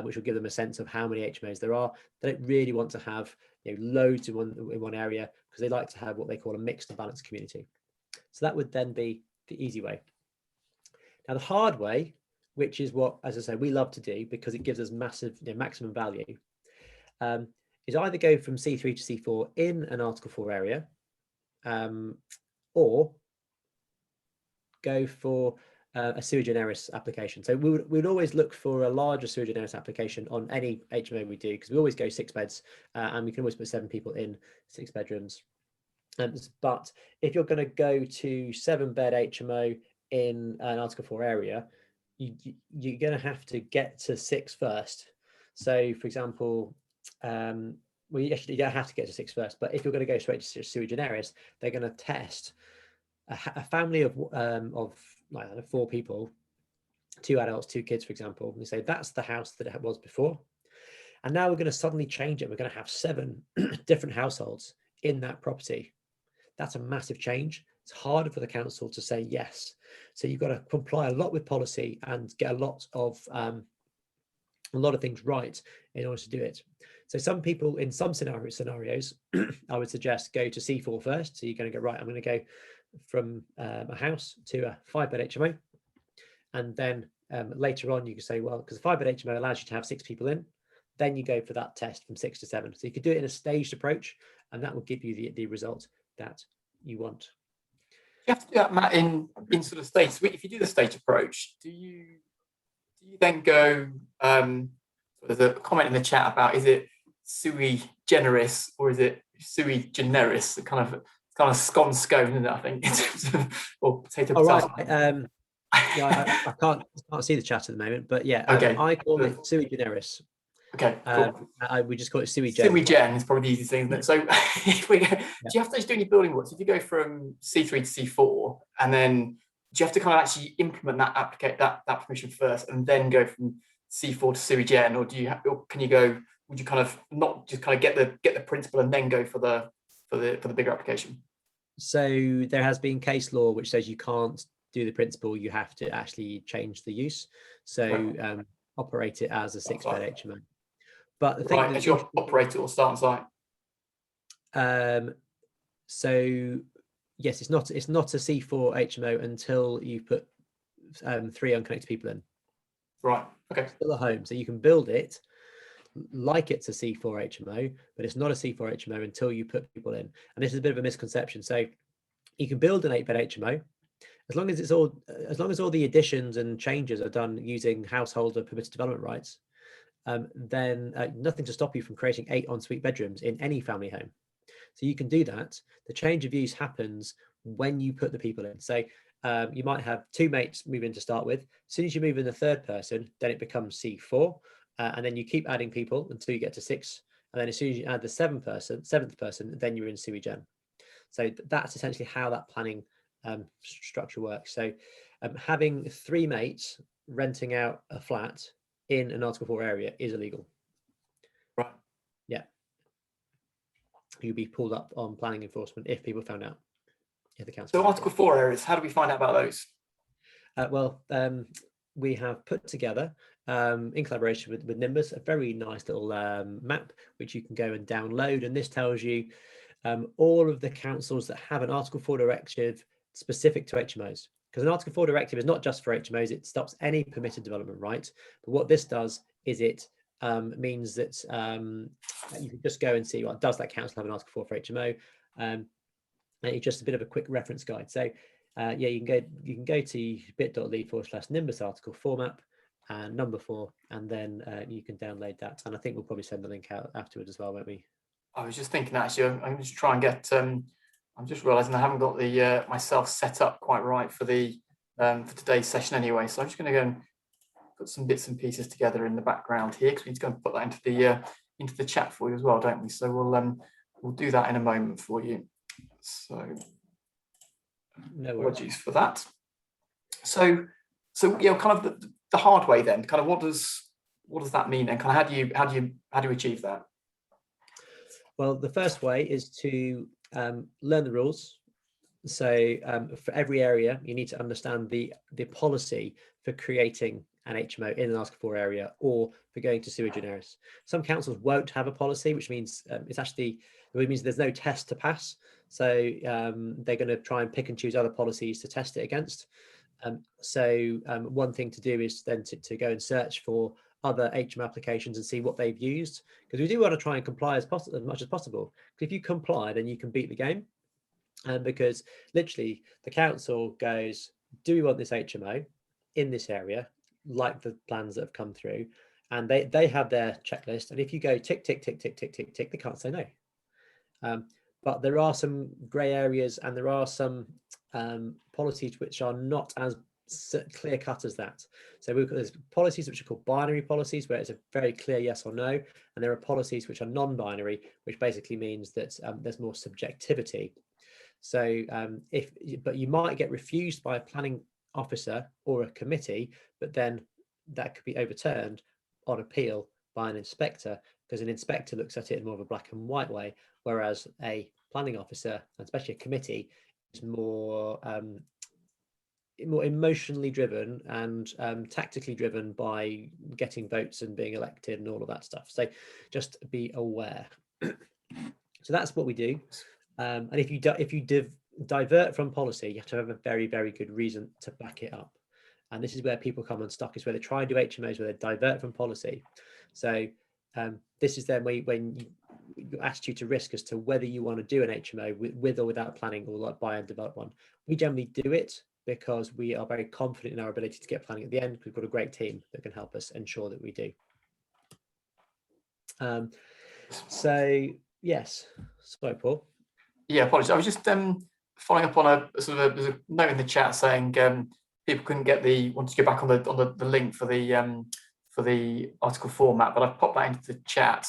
which will give them a sense of how many HMOs there are. They don't really want to have loads in one area, because they like to have what they call a mixed and balanced community. So that would then be the easy way. Now, the hard way, which is what, as I say, we love to do because it gives us massive, maximum value, is either go from C3 to C4 in an Article 4 area, or go for a sui generis application. So we would always look for a larger sui generis application on any HMO we do, because we always go 6 beds, and we can always put 7 people in 6 bedrooms. But if you're going to go to 7-bed HMO in an Article 4 area, you're going to have to get to 6 first. So, for example, well, actually, you don't have to get to 6 first, but if you're going to go straight to sui generis, they're going to test a family of like 4 people, 2 adults, 2 kids, for example. And they say that's the house that it was before, and now we're going to suddenly change it. We're going to have 7 different households in that property. That's a massive change. It's harder for the council to say yes. So you've got to comply a lot with policy and get a lot of things right in order to do it. So some people in some scenarios, I would suggest go to C4 first. So you're going to go, right, I'm going to go from a house to a 5-bed HMO. And then later on, you can say, well, because a 5-bed HMO allows you to have 6 people in, then you go for that test from 6 to 7. So you could do it in a staged approach, and that will give you the result that you want. You have to do that, Matt, in sort of stages. If you do the stage approach, do you then go, there's a comment in the chat about, is it sui generis or is it sui generis? It kind of scone, isn't it, I think, in terms of, or potato. Oh, right. Yeah, I can't see the chat at the moment, but yeah, okay. I call it sui generis. Okay, cool. We just call it sui gen. Sui gen is probably the easiest thing, isn't it? So if we go, do you have to do any building works? If you go from C3 to C4, and then do you have to kind of actually implement that permission first, and then go from C4 to sui gen, or can you go? Would you kind of not just kind of get the principle and then go for the bigger application? So there has been case law which says you can't do the principle; you have to actually change the use. So operate it as a 6-bed HMO. But the thing as your operator or start on site. So yes, it's not a C4 HMO until you put 3 unconnected people in. Right. Okay. Still a home, so you can build it like it's a C4 HMO, but it's not a C4 HMO until you put people in. And this is a bit of a misconception. So you can build an 8-bed HMO as long as all the additions and changes are done using household or permitted development rights. Then nothing to stop you from creating 8 ensuite bedrooms in any family home. So you can do that. The change of use happens when you put the people in. So you might have 2 mates move in to start with. As soon as you move in the 3rd person, then it becomes C4, and then you keep adding people until you get to 6. And then as soon as you add the 7th person, then you're in sui gen. So that's essentially how that planning structure works. So having 3 mates renting out a flat in an Article 4 area is illegal. Right. Yeah. You'll be pulled up on planning enforcement if people found out. If the council. So Article 4 areas, how do we find out about those? We have put together, in collaboration with Nimbus, a very nice little map which you can go and download, and this tells you all of the councils that have an Article 4 directive specific to HMOs. Because an Article 4 directive is not just for HMOs, it stops any permitted development right. But what this does is it means that you can just go and see, well, does that council have an Article 4 for HMO? And it's just a bit of a quick reference guide. So you can go to bit.ly/Nimbus article 4 map and number 4, and then you can download that. And I think we'll probably send the link out afterwards as well, won't we? I was just thinking, actually, I'm just trying to get. I'm just realizing I haven't got the myself set up quite right for for today's session anyway. So I'm just going to go and put some bits and pieces together in the background here, because we need to go and put that into the chat for you as well, don't we? So we'll do that in a moment for you. So No worries. Apologies for that. So kind of the hard way then, kind of what does that mean, and kind of how do you achieve that? Well, the first way is to learn the rules. So for every area, you need to understand the policy for creating an HMO in an Article 4 area, or for going to sui generis. Some councils won't have a policy, which means it means there's no test to pass. So they're going to try and pick and choose other policies to test it against. One thing to do is then to go and search for other HMO applications and see what they've used, because we do want to try and comply as much as possible. Because if you comply, then you can beat the game. Because literally the council goes, do we want this HMO in this area, like the plans that have come through, and they have their checklist, and if you go tick tick tick tick tick tick tick, they can't say no. But there are some grey areas, and there are some policies which are not as clear cut as that. So there's policies which are called binary policies, where it's a very clear yes or no, and there are policies which are non-binary, which basically means that there's more subjectivity. So but you might get refused by a planning officer or a committee, but then that could be overturned on appeal by an inspector, because an inspector looks at it in more of a black and white way, whereas a planning officer, and especially a committee, is more emotionally driven and tactically driven by getting votes and being elected and all of that stuff. So just be aware. So that's what we do. And if you divert from policy, you have to have a very, very good reason to back it up. And this is where people come unstuck, is where they try and do HMOs where they divert from policy. So this is then when your attitude to risk as to whether you want to do an HMO with or without planning, or like buy and develop one. We generally do it because we are very confident in our ability to get planning at the end. We've got a great team that can help us ensure that we do. So yes, sorry, Paul. Yeah, apologies. I was just following up on there's a note in the chat saying people couldn't want to go back on the link for the Article 4 map, but I've popped that into the chat,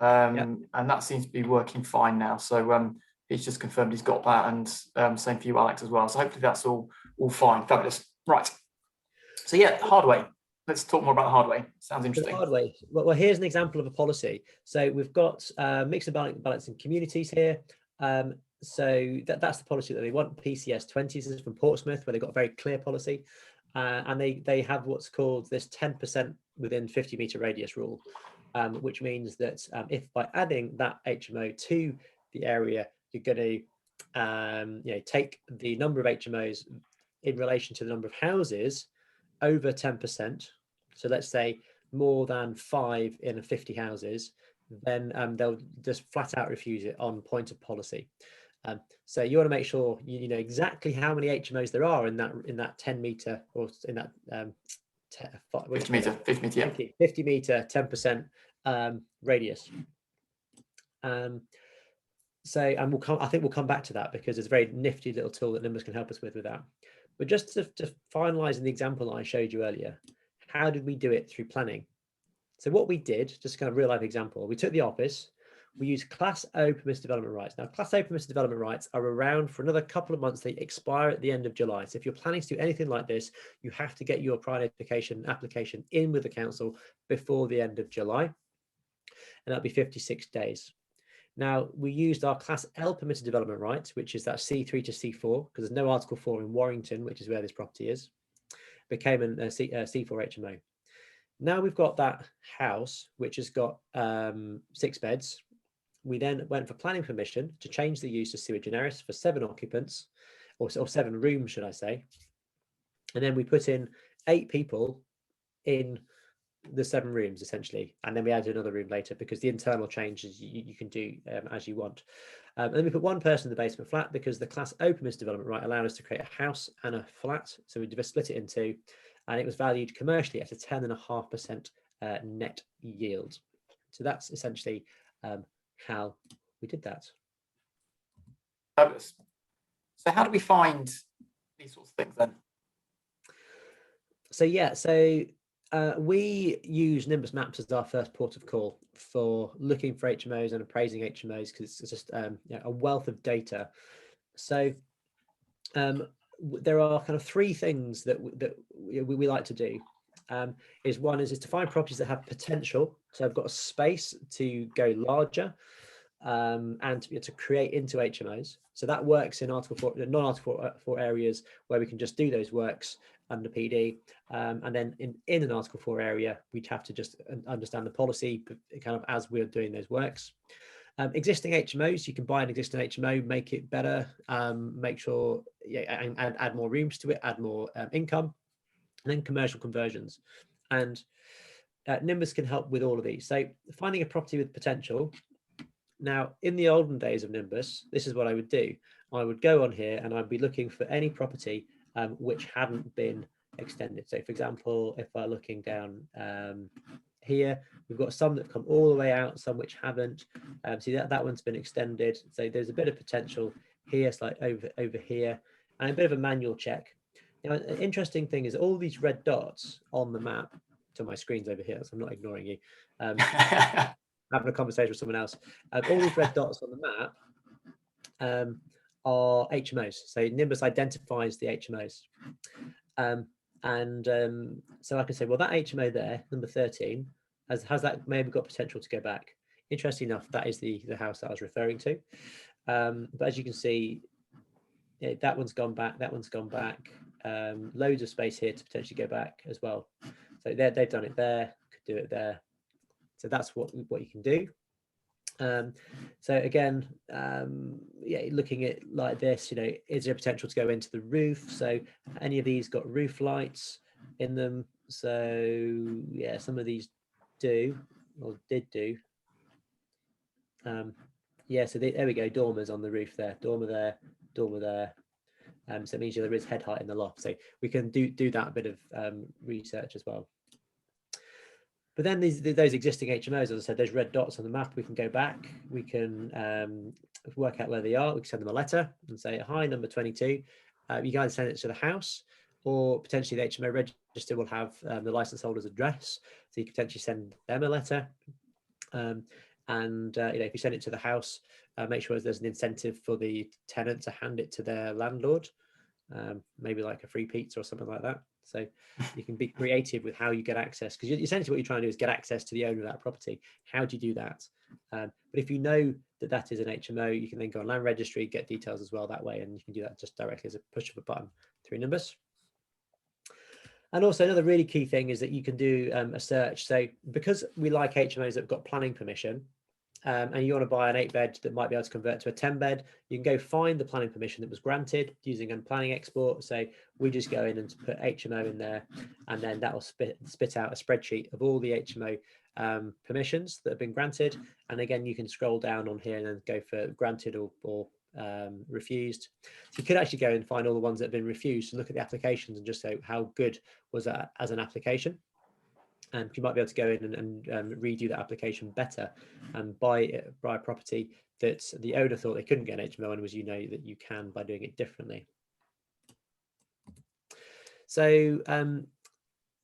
and that seems to be working fine now. So he's just confirmed he's got that, and same for you, Alex, as well. So hopefully that's all fine. Fabulous. Right. So yeah, hard way. Let's talk more about the hard way. Sounds interesting. The hard way. Well, here's an example of a policy. So we've got mixed and balancing communities here. So that's the policy that they want. PCS 20s is from Portsmouth, where they've got a very clear policy, and they have what's called this 10% within 50-meter radius rule, which means that if by adding that HMO to the area, you're going to take the number of HMOs in relation to the number of houses over 10%. So let's say more than 5 in 50 houses, then they'll just flat out refuse it on point of policy. So you want to make sure you know exactly how many HMOs there are in that 10 meter, or in that 50 meter, yeah. 50 meter 10% radius. So I think we'll come back to that, because it's a very nifty little tool that Nimbus can help us with that. But just to finalize in the example that I showed you earlier, how did we do it through planning? So what we did, just kind of real life example, we took the office, we used Class O permissive development rights. Now, Class O permissive development rights are around for another couple of months. They expire at the end of July. So if you're planning to do anything like this, you have to get your prior application in with the council before the end of July, and that'll be 56 days. Now, we used our Class L permitted development rights, which is that C3 to C4, because there's no Article 4 in Warrington, which is where this property is, became a C4 HMO. Now we've got that house, which has got 6 beds. We then went for planning permission to change the use to sui generis for 7 occupants, or 7 rooms, should I say. And then we put in 8 people in the 7 rooms, essentially. And then we added another room later, because the internal changes you can do as you want. And then we put 1 person in the basement flat, because the Class O permissive development right allowed us to create a house and a flat. So we split it in 2, and it was valued commercially at a 10.5% net yield. So that's essentially how we did that. Fabulous. So how do we find these sorts of things then? So yeah, so we use Nimbus Maps as our first port of call for looking for HMOs and appraising HMOs, because it's just a wealth of data. So there are kind of three things that we like to do. One is to find properties that have potential, so I've got a space to go larger, and to be able to create into HMOs. So that works in Article 4, non-Article 4 areas where we can just do those works under PD. And then in an Article 4 area, we'd have to just understand the policy kind of as we're doing those works. Existing HMOs, you can buy an existing HMO, make it better, make sure, and add more rooms to it, add more income, and then commercial conversions. And Nimbus can help with all of these. So finding a property with potential. Now, in the olden days of Nimbus, this is what I would do. I would go on here and I'd be looking for any property which hadn't been extended. So for example, if we're looking down here, we've got some that come all the way out, some which haven't. See that one's been extended. So there's a bit of potential here, it's like over here, and a bit of a manual check. Now, an interesting thing is all these red dots on the map, so my screen's over here, so I'm not ignoring you. Having a conversation with someone else. All these red dots on the map are HMOs. So Nimbus identifies the HMOs. So I can say, well, that HMO there, number 13, has that maybe got potential to go back. Interesting enough, that is the house that I was referring to. But as you can see, that one's gone back, that one's gone back. Loads of space here to potentially go back as well. So they've done it there, could do it there. So that's what you can do. So again, looking at like this, is there potential to go into the roof? So any of these got roof lights in them? So yeah, some of these do or did do. Yeah, so there we go, dormers on the roof there, dormer there, dormer there. So it means there is head height in the loft. So we can do that bit of research as well. But then those existing HMOs, as I said, those red dots on the map, we can go back, we can work out where they are, we can send them a letter and say, hi, number 22, you can either send it to the house, or potentially the HMO register will have the license holder's address, so you can potentially send them a letter. If you send it to the house, make sure there's an incentive for the tenant to hand it to their landlord, maybe like a free pizza or something like that. So you can be creative with how you get access, because essentially what you're trying to do is get access to the owner of that property. How do you do that? But if you know that is an HMO, you can then go on land registry, get details as well that way, and you can do that just directly as a push of a button through Nimbus. And also another really key thing is that you can do a search. So because we like HMOs that have got planning permission, and you want to buy an 8-bed that might be able to convert to a 10-bed, you can go find the planning permission that was granted using a planning export. So we just go in and put HMO in there, and then that will spit out a spreadsheet of all the HMO permissions that have been granted. And again, you can scroll down on here and then go for granted or refused. So you could actually go and find all the ones that have been refused and look at the applications and just say how good was that as an application. And you might be able to go in and redo that application better and buy a property that the owner thought they couldn't get an HMO, and was that you can by doing it differently. So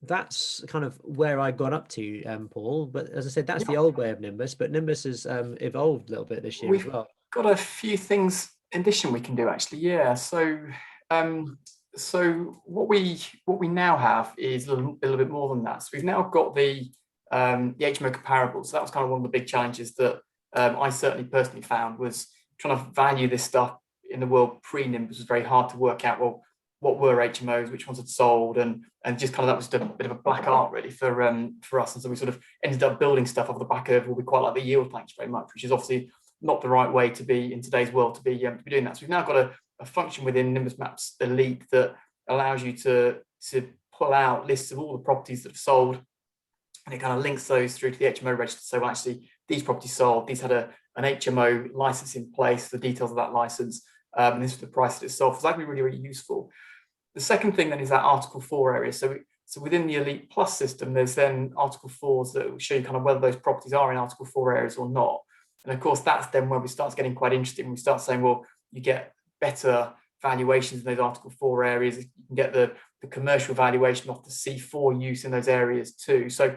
that's kind of where I got up to, Paul. But as I said, that's the old way of Nimbus, but Nimbus has evolved a little bit this year as well. We've got a few things in addition we can do actually, yeah. So what we now have is a little bit more than that. So we've now got the HMO comparables. So that was kind of one of the big challenges that I certainly personally found, was trying to value this stuff in the world pre-Nimbus. It was very hard to work out, well, what were HMOs, which ones had sold, and just kind of that was just a bit of a black art really for us. And so we sort of ended up building stuff off the back of what we quite like the yield planks very much, which is obviously not the right way to be in today's world to be doing that. So we've now got a function within Nimbus Maps Elite that allows you to pull out lists of all the properties that have sold, and it kind of links those through to the HMO register. So actually, these properties sold, these had an HMO license in place, the details of that license, and this was the price that it sold. So that can be really, really useful. The second thing then is that Article 4 area. So within the Elite Plus system, there's then Article 4s that will show you kind of whether those properties are in Article 4 areas or not. And of course, that's then where we start getting quite interesting. We start saying, well, you get better valuations in those Article 4 areas. You can get the commercial valuation off the C4 use in those areas too. So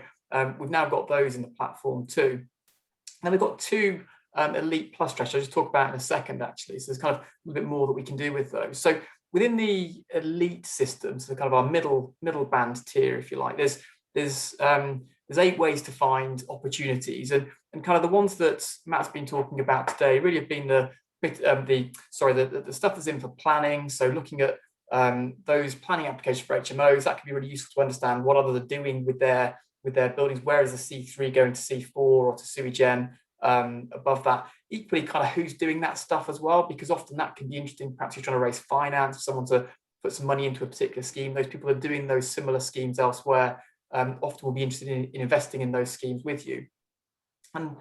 we've now got those in the platform too. Then we've got two Elite Plus strategies I'll just talk about in a second actually. So there's kind of a little bit more that we can do with those. So within the elite system, so kind of our middle band tier, if you like, there's 8 ways to find opportunities, and kind of the ones that Matt's been talking about today really have been the stuff that's in for planning. So looking at those planning applications for HMOs, that can be really useful to understand what others are doing with their buildings. Where is the C3 going to C4 or to sui gen above that? Equally, kind of who's doing that stuff as well, because often that can be interesting. Perhaps you're trying to raise finance, someone to put some money into a particular scheme. Those people are doing those similar schemes elsewhere. Often will be interested in investing in those schemes with you. And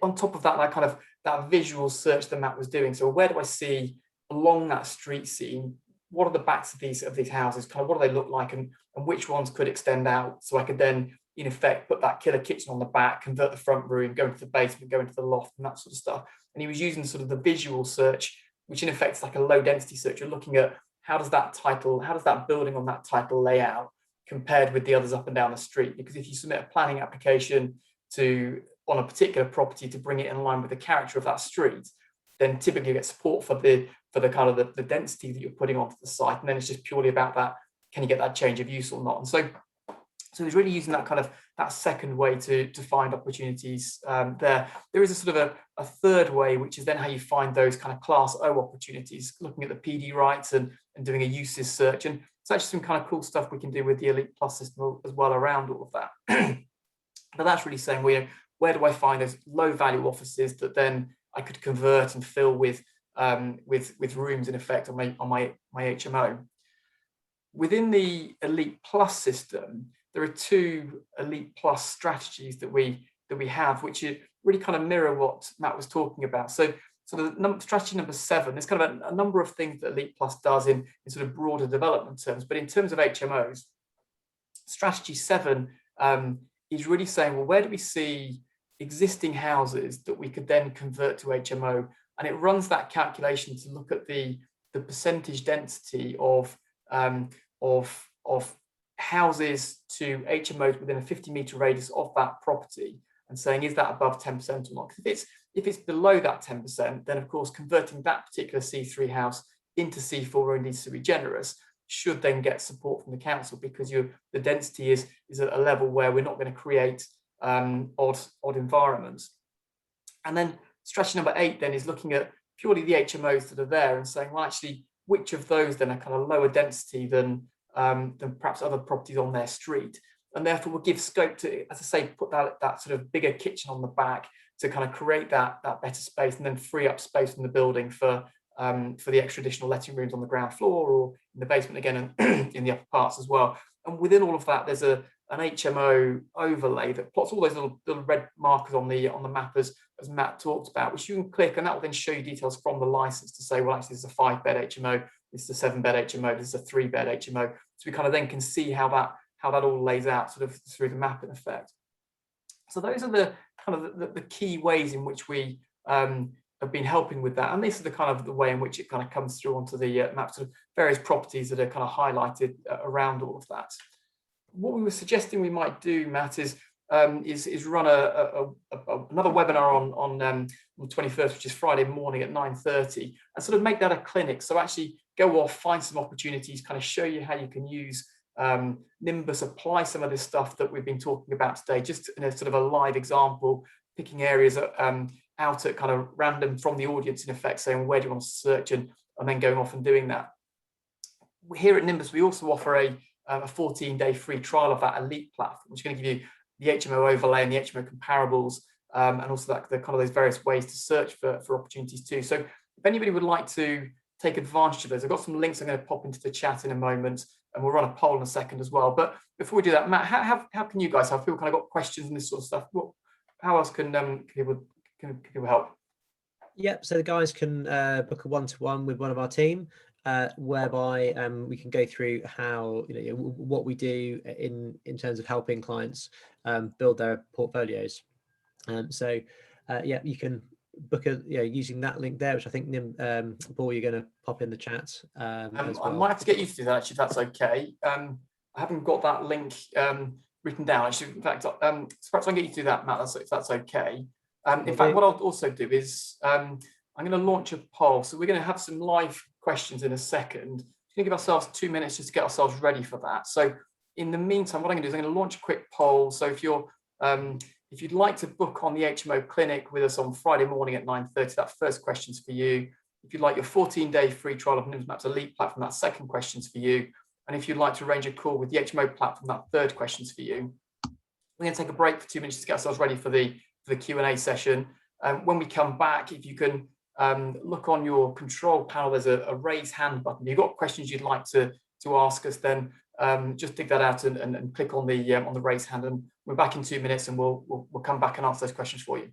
on top of that, that visual search that Matt was doing. So where do I see along that street scene? What are the backs of these houses? Kind of what do they look like, and which ones could extend out? So I could then, in effect, put that killer kitchen on the back, convert the front room, go into the basement, go into the loft, and that sort of stuff. And he was using sort of the visual search, which in effect is like a low density search. You're looking at how does that building on that title lay out compared with the others up and down the street? Because if you submit a planning application on a particular property to bring it in line with the character of that street, then typically you get support for the kind of the density that you're putting onto the site, and then it's just purely about that, can you get that change of use or not? And so he's really using that second way to find opportunities there. There is a sort of a third way, which is then how you find those kind of class O opportunities, looking at the PD rights and doing a uses search. And it's actually some kind of cool stuff we can do with the Elite Plus system as well around all of that. But that's really saying, well, where do I find those low value offices that then I could convert and fill with rooms in effect on my HMO. Within the Elite Plus system, there are 2 Elite Plus strategies that we have, which really kind of mirror what Matt was talking about. So the strategy number 7, there's kind of a number of things that Elite Plus does in sort of broader development terms, but in terms of HMOs, strategy 7 is really saying, well, where do we see existing houses that we could then convert to HMO? And it runs that calculation to look at the percentage density of houses to HMOs within a 50-meter radius of that property, and saying, is that above 10% or not? If it's below that 10%, then of course converting that particular C3 house into C4 or indeed sui generis should then get support from the council, because the density is at a level where we're not going to create odd environments. And then strategy number 8 then is looking at purely the HMOs that are there and saying, well, actually, which of those then are kind of lower density than perhaps other properties on their street, and therefore will give scope to, as I say, put that sort of bigger kitchen on the back to kind of create that better space, and then free up space in the building for the extra additional letting rooms on the ground floor or in the basement again, and in the upper parts as well. And within all of that, there's an HMO overlay that plots all those little red markers on the map as Matt talked about, which you can click, and that will then show you details from the license to say, well, actually, this is a 5-bed HMO, this is a 7-bed HMO, this is a 3-bed HMO. So we kind of then can see how that all lays out sort of through the map in effect. So those are the kind of the key ways in which we have been helping with that, and this is the kind of the way in which it kind of comes through onto the map, sort of various properties that are kind of highlighted around all of that. What we were suggesting we might do, Matt, is run another webinar on the 21st, which is Friday morning at 9:30, and sort of make that a clinic. So actually go off, find some opportunities, kind of show you how you can use Nimbus, apply some of this stuff that we've been talking about today, just in a sort of a live example, picking areas out at kind of random from the audience in effect, saying where do you want to search, and then going off and doing that. Here at Nimbus, we also offer a 14-day free trial of that Elite platform, which is going to give you the HMO overlay and the HMO comparables, and also the kind of those various ways to search for opportunities too. So if anybody would like to take advantage of those, I've got some links I'm going to pop into the chat in a moment, and we'll run a poll in a second as well. But before we do that, Matt, how can you guys have people kind of got questions and this sort of stuff? How else can people help? Yep, so the guys can book a one-to-one with one of our team, whereby we can go through how what we do in terms of helping clients build their portfolios. So yeah, you can book using that link there, which I think Paul, you're going to pop in the chat as well. I might have to get you to do that actually, if that's okay. I haven't got that link written down actually. In fact, perhaps I can get you to do that, Matt, if that's okay. In fact, what I'll also do is I'm going to launch a poll. So we're going to have some live questions in a second. going to give ourselves 2 minutes just to get ourselves ready for that. So in the meantime, what I'm going to do is I'm going to launch a quick poll. So if you'd like to book on the HMO clinic with us on Friday morning at 9:30, that first question's for you. If you'd like your 14-day free trial of Nimbus Maps Elite platform, that second question's for you. And if you'd like to arrange a call with the HMO platform, that third question's for you. We're going to take a break for 2 minutes to get ourselves ready for the Q&A session. When we come back, if you can look on your control panel, there's a raise hand button. If you've got questions you'd like to ask us, then just dig that out and click on the raise hand. And we're back in 2 minutes, and we'll come back and answer those questions for you.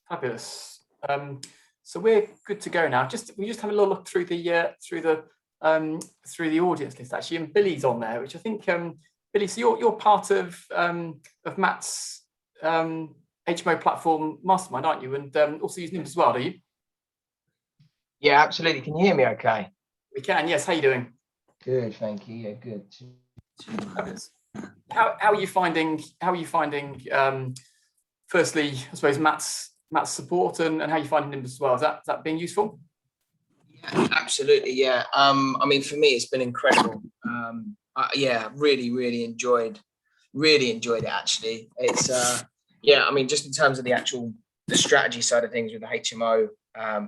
Fabulous. So we're good to go now. We just have a little look through the audience list actually, and Billy's on there, which I think Billy. So you're part of Matt's HMO Platform Mastermind, aren't you? And also use Nimbus as well, do you? Yeah, absolutely. Can you hear me okay? We can, yes. How are you doing? Good, thank you. Yeah, good. How are you finding firstly, I suppose, Matt's support, and how are you finding Nimbus as well? Is that being useful? Yeah, absolutely. Yeah. I mean, for me, it's been incredible. Yeah, really enjoyed it actually. It's yeah, I mean, just in terms of the strategy side of things with the HMO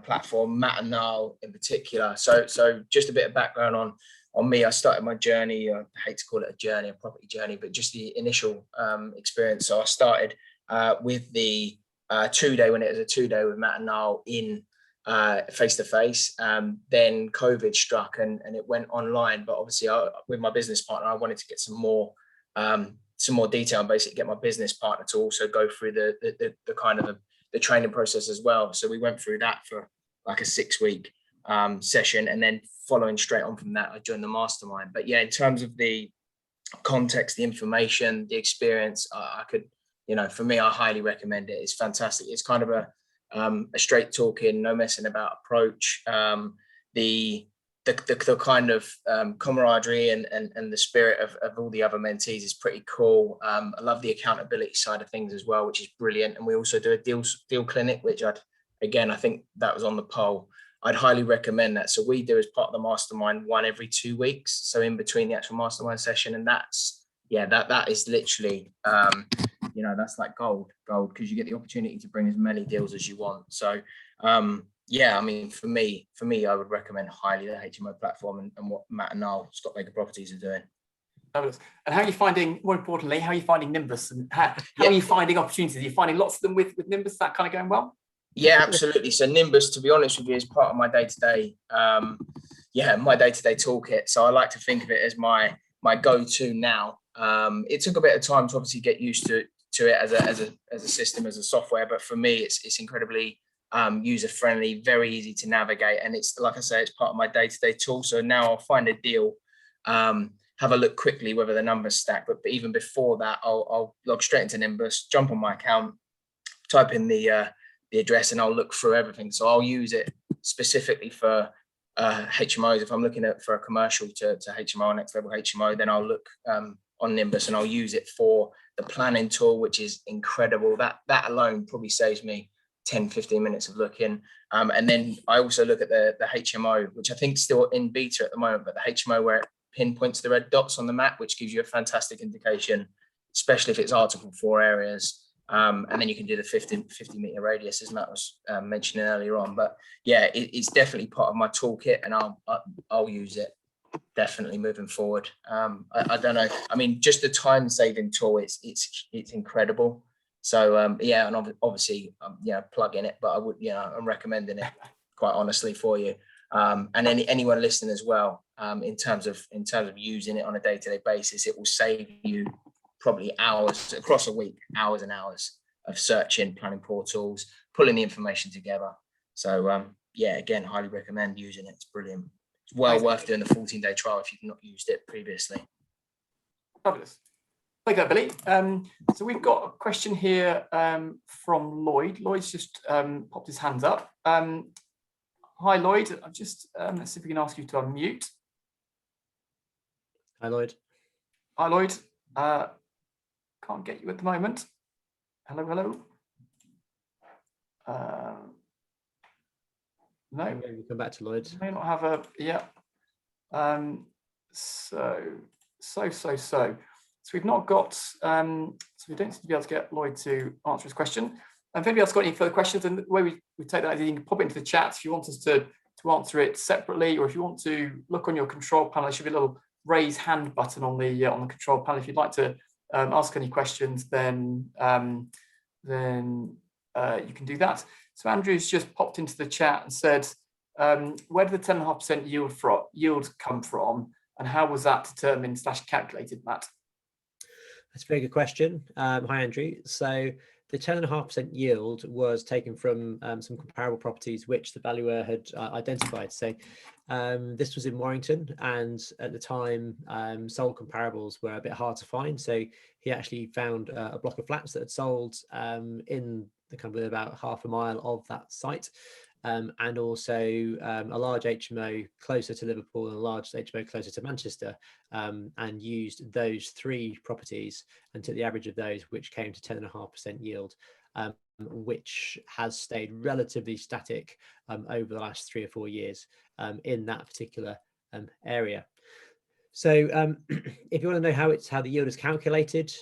platform, Matt and Niall in particular. So just a bit of background on me. I started my journey, I hate to call it a journey, a property journey, but just the initial experience. So I started with the 2-day, when it was a 2-day with Matt and Niall in face-to-face. Then COVID struck and it went online. But obviously with my business partner, I wanted to get some more detail and basically get my business partner to also go through the kind of the training process as well. So we went through that for like a 6-week session, and then following straight on from that, I joined the mastermind. But yeah, in terms of the context, the information, the experience, I could, for me, I highly recommend it. It's fantastic. It's kind of a straight talking, no messing about approach. The kind of camaraderie and the spirit of all the other mentees is pretty cool. I love the accountability side of things as well, which is brilliant. And we also do a deal clinic, which I think that was on the poll. I'd highly recommend that. So we do as part of the mastermind one every 2 weeks. So in between the actual mastermind session, and that's, yeah, that is literally, that's like gold, because you get the opportunity to bring as many deals as you want. So yeah, I mean, for me, I would recommend highly the HMO platform and what Matt and Niall, Stockmaker Properties, are doing. And how are you finding, more importantly, how are you finding Nimbus, and how are you finding opportunities? Are you finding lots of them with Nimbus? Is that kind of going well? Yeah, absolutely. So Nimbus, to be honest with you, is part of my day-to-day, my day-to-day toolkit. So I like to think of it as my go-to now. It took a bit of time to obviously get used to to it as a system, as a software, but for me, it's incredibly user friendly, very easy to navigate, and it's, like I say, it's part of my day-to-day tool. So now I'll find a deal, have a look quickly whether the numbers stack, but even before that, I'll log straight into Nimbus, jump on my account, type in the address, and I'll look through everything. So I'll use it specifically for HMOs. If I'm looking at for a commercial to HMO, next level HMO, then I'll look on Nimbus, and I'll use it for the planning tool, which is incredible. That alone probably saves me 10-15 minutes of looking. And then I also look at the HMO, which I think is still in beta at the moment, but the HMO where it pinpoints the red dots on the map, which gives you a fantastic indication, especially if it's Article 4 areas. And then you can do the 50 meter radius, as Matt was mentioning earlier on. But yeah, it's definitely part of my toolkit, and I'll use it definitely moving forward. I don't know. I mean, just the time saving tool, it's incredible. So yeah, and obviously, plug in it, but I would, I'm recommending it quite honestly for you. And anyone listening as well, in terms of using it on a day-to-day basis, it will save you probably hours across a week, hours and hours of searching, planning portals, pulling the information together. So yeah, again, highly recommend using it. It's brilliant. It's well worth doing the 14-day trial if you've not used it previously. Fabulous. Thank you, Billy. So we've got a question here from Lloyd. Lloyd's just popped his hands up. Hi, Lloyd. I've just let's see if we can ask you to unmute. Hi, Lloyd. Hi, Lloyd. Can't get you at the moment. Hello. No. Maybe come back to Lloyd. May not have a So we've not got. So we don't seem to be able to get Lloyd to answer his question. And if anybody else got any further questions, and the way we take that is you can pop it into the chat if you want us to answer it separately, or if you want to look on your control panel, there should be a little raise hand button on the control panel. If you'd like to ask any questions, then you can do that. So Andrew's just popped into the chat and said, where did the 10.5% yield come from, and how was that determined / calculated, Matt? That's a very good question. Hi, Andrew. So the 10.5% yield was taken from some comparable properties which the valuer had identified. So this was in Warrington, and at the time, sold comparables were a bit hard to find. So he actually found a block of flats that had sold in the kind of about half a mile of that site. And also a large HMO closer to Liverpool and a large HMO closer to Manchester, and used those three properties and took the average of those, which came to 10.5% yield, which has stayed relatively static over the last 3 or 4 years in that particular area. So if you want to know how the yield is calculated,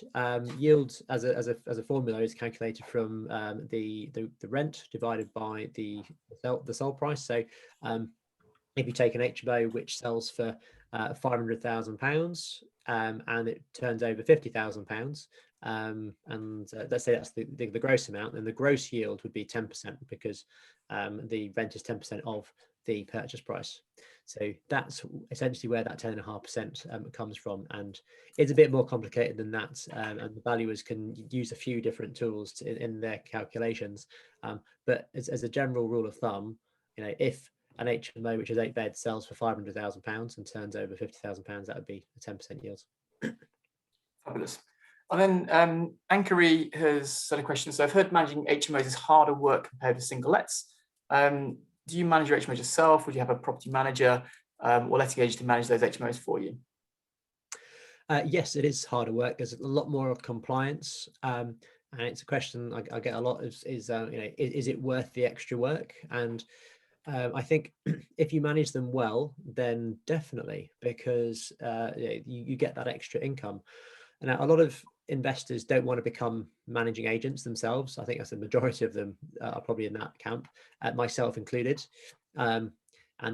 yield as a formula is calculated from the rent divided by the sold price. So if you take an HMO which sells for £500,000 and it turns over £50,000, and let's say that's the gross amount, then the gross yield would be 10%, because the rent is 10% of the purchase price. So that's essentially where that 10.5% comes from, and it's a bit more complicated than that. And the valuers can use a few different tools in their calculations. But as a general rule of thumb, if an HMO which is 8 beds sells for £500,000 and turns over £50,000, that would be a 10% yield. Fabulous. And then Ankery has said a question. So I've heard managing HMOs is harder work compared to single lets. Do you manage your HMOs yourself? Would you have a property manager or letting agent to manage those HMOs for you? Yes, it is harder work. There's a lot more of compliance, and it's a question I get a lot: is it worth the extra work? And I think if you manage them well, then definitely, because you get that extra income. And a lot of investors don't want to become managing agents themselves. I think that's the majority of them are probably in that camp, myself included. And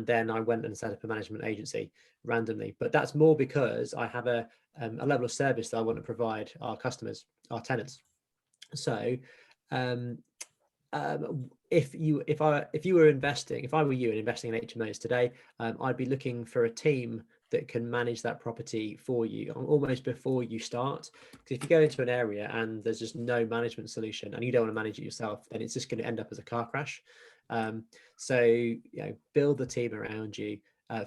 then I went and set up a management agency randomly. But that's more because I have a level of service that I want to provide our customers, our tenants. So if I were you and investing in HMOs today, I'd be looking for a team that can manage that property for you almost before you start. Because if you go into an area and there's just no management solution and you don't want to manage it yourself, then it's just going to end up as a car crash. So build the team around you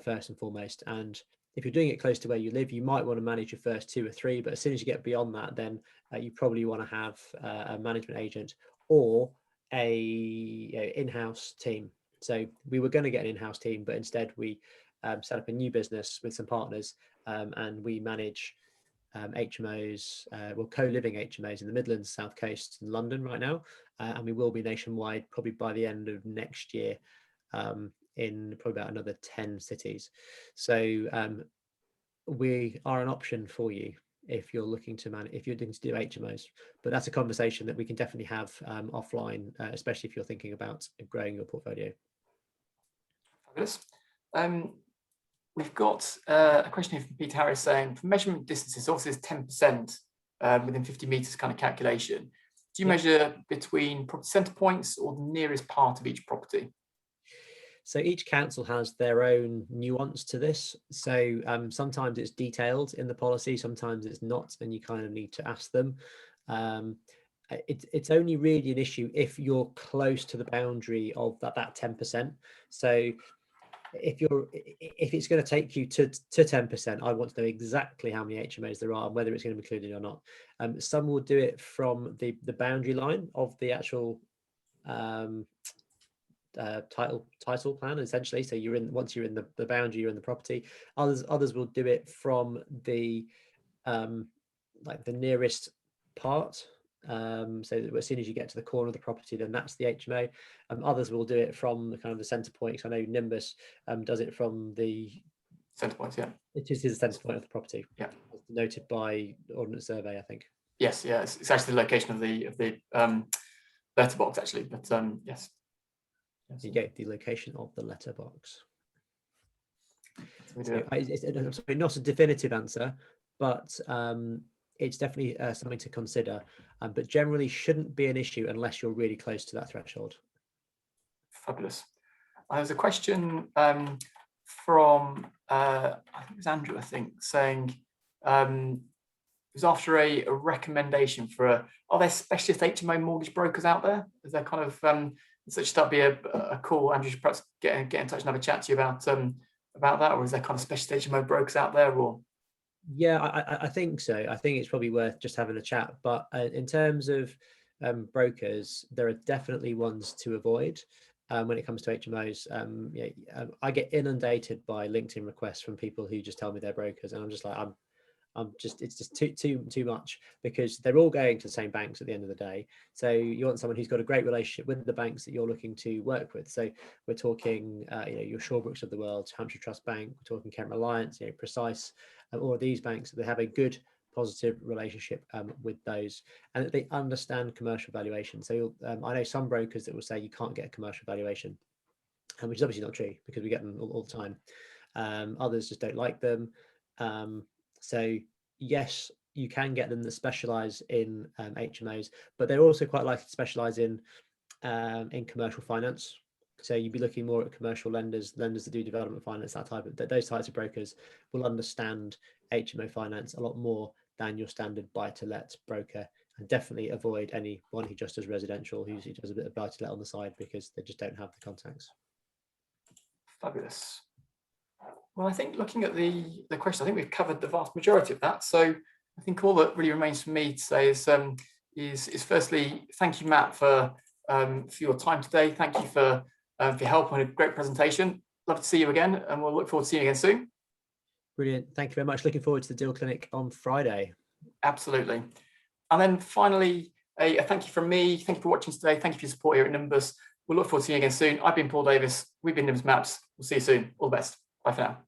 first and foremost. And if you're doing it close to where you live, you might want to manage your first 2 or 3, but as soon as you get beyond that, then you probably want to have a management agent or a in-house team. So we were going to get an in-house team, but instead we set up a new business with some partners, and we manage HMOs, co-living HMOs in the Midlands, South Coast, and London right now, and we will be nationwide probably by the end of next year, in probably about another 10 cities. So we are an option for you if you're looking to if you're looking to do HMOs, but that's a conversation that we can definitely have offline, especially if you're thinking about growing your portfolio. Fabulous. We've got a question here from Peter Harris saying, for measurement distances, obviously there's 10% within 50 meters kind of calculation. Do you measure between property centre points or the nearest part of each property? So each council has their own nuance to this. So sometimes it's detailed in the policy, sometimes it's not, and you kind of need to ask them. It's only really an issue if you're close to the boundary of that 10%. So if it's going to take you to 10%, I want to know exactly how many HMOs there are and whether it's going to be included or not. Some will do it from the boundary line of the actual title plan, essentially. So once you're in the boundary, you're in the property. Others will do it from the like the nearest part. So that as soon as you get to the corner of the property, then that's the HMO. Others will do it from the kind of the centre point. I know Nimbus does it from the centre points. Yeah, it is the centre point of the property. Yeah, noted by Ordnance Survey, I think. Yes, yeah, it's actually the location of the letterbox actually, but yes. You get the location of the letterbox. So it's not a definitive answer, but it's definitely something to consider, but generally shouldn't be an issue unless you're really close to that threshold. Fabulous. There's a question from I think it was Andrew, saying it was after a recommendation for are there specialist HMO mortgage brokers out there? Is there kind of such that'd be a call, Andrew should perhaps get in touch and have a chat to you about that, or is there kind of specialist HMO brokers out there? Or yeah, I think so. I think it's probably worth just having a chat, but in terms of brokers, there are definitely ones to avoid when it comes to HMOs. I get inundated by LinkedIn requests from people who just tell me they're brokers, and I'm just like, it's just too much, because they're all going to the same banks at the end of the day. So you want someone who's got a great relationship with the banks that you're looking to work with. So we're talking your Shawbrooks of the world, Hampshire Trust Bank, we're talking Kent Reliance, Precise, all of these banks. They have a good positive relationship with those, and they understand commercial valuation. So I know some brokers that will say you can't get a commercial valuation, which is obviously not true, because we get them all the time. Others just don't like them. So yes, you can get them that specialize in HMOs, but they're also quite likely to specialize in commercial finance. So you'd be looking more at commercial lenders that do development finance, those types of brokers will understand HMO finance a lot more than your standard buy-to-let broker, and definitely avoid anyone who just does residential, who does a bit of buy-to-let on the side, because they just don't have the contacts. Fabulous. Well, I think looking at the question, I think we've covered the vast majority of that. So I think all that really remains for me to say is firstly, thank you, Matt, for your time today. Thank you for your help on a great presentation. Love to see you again, and we'll look forward to seeing you again soon. Brilliant. Thank you very much. Looking forward to the Deal Clinic on Friday. Absolutely. And then finally, a thank you from me. Thank you for watching today. Thank you for your support here at Nimbus. We'll look forward to seeing you again soon. I've been Paul Davis. We've been Nimbus Maps. We'll see you soon. All the best. Bye for now.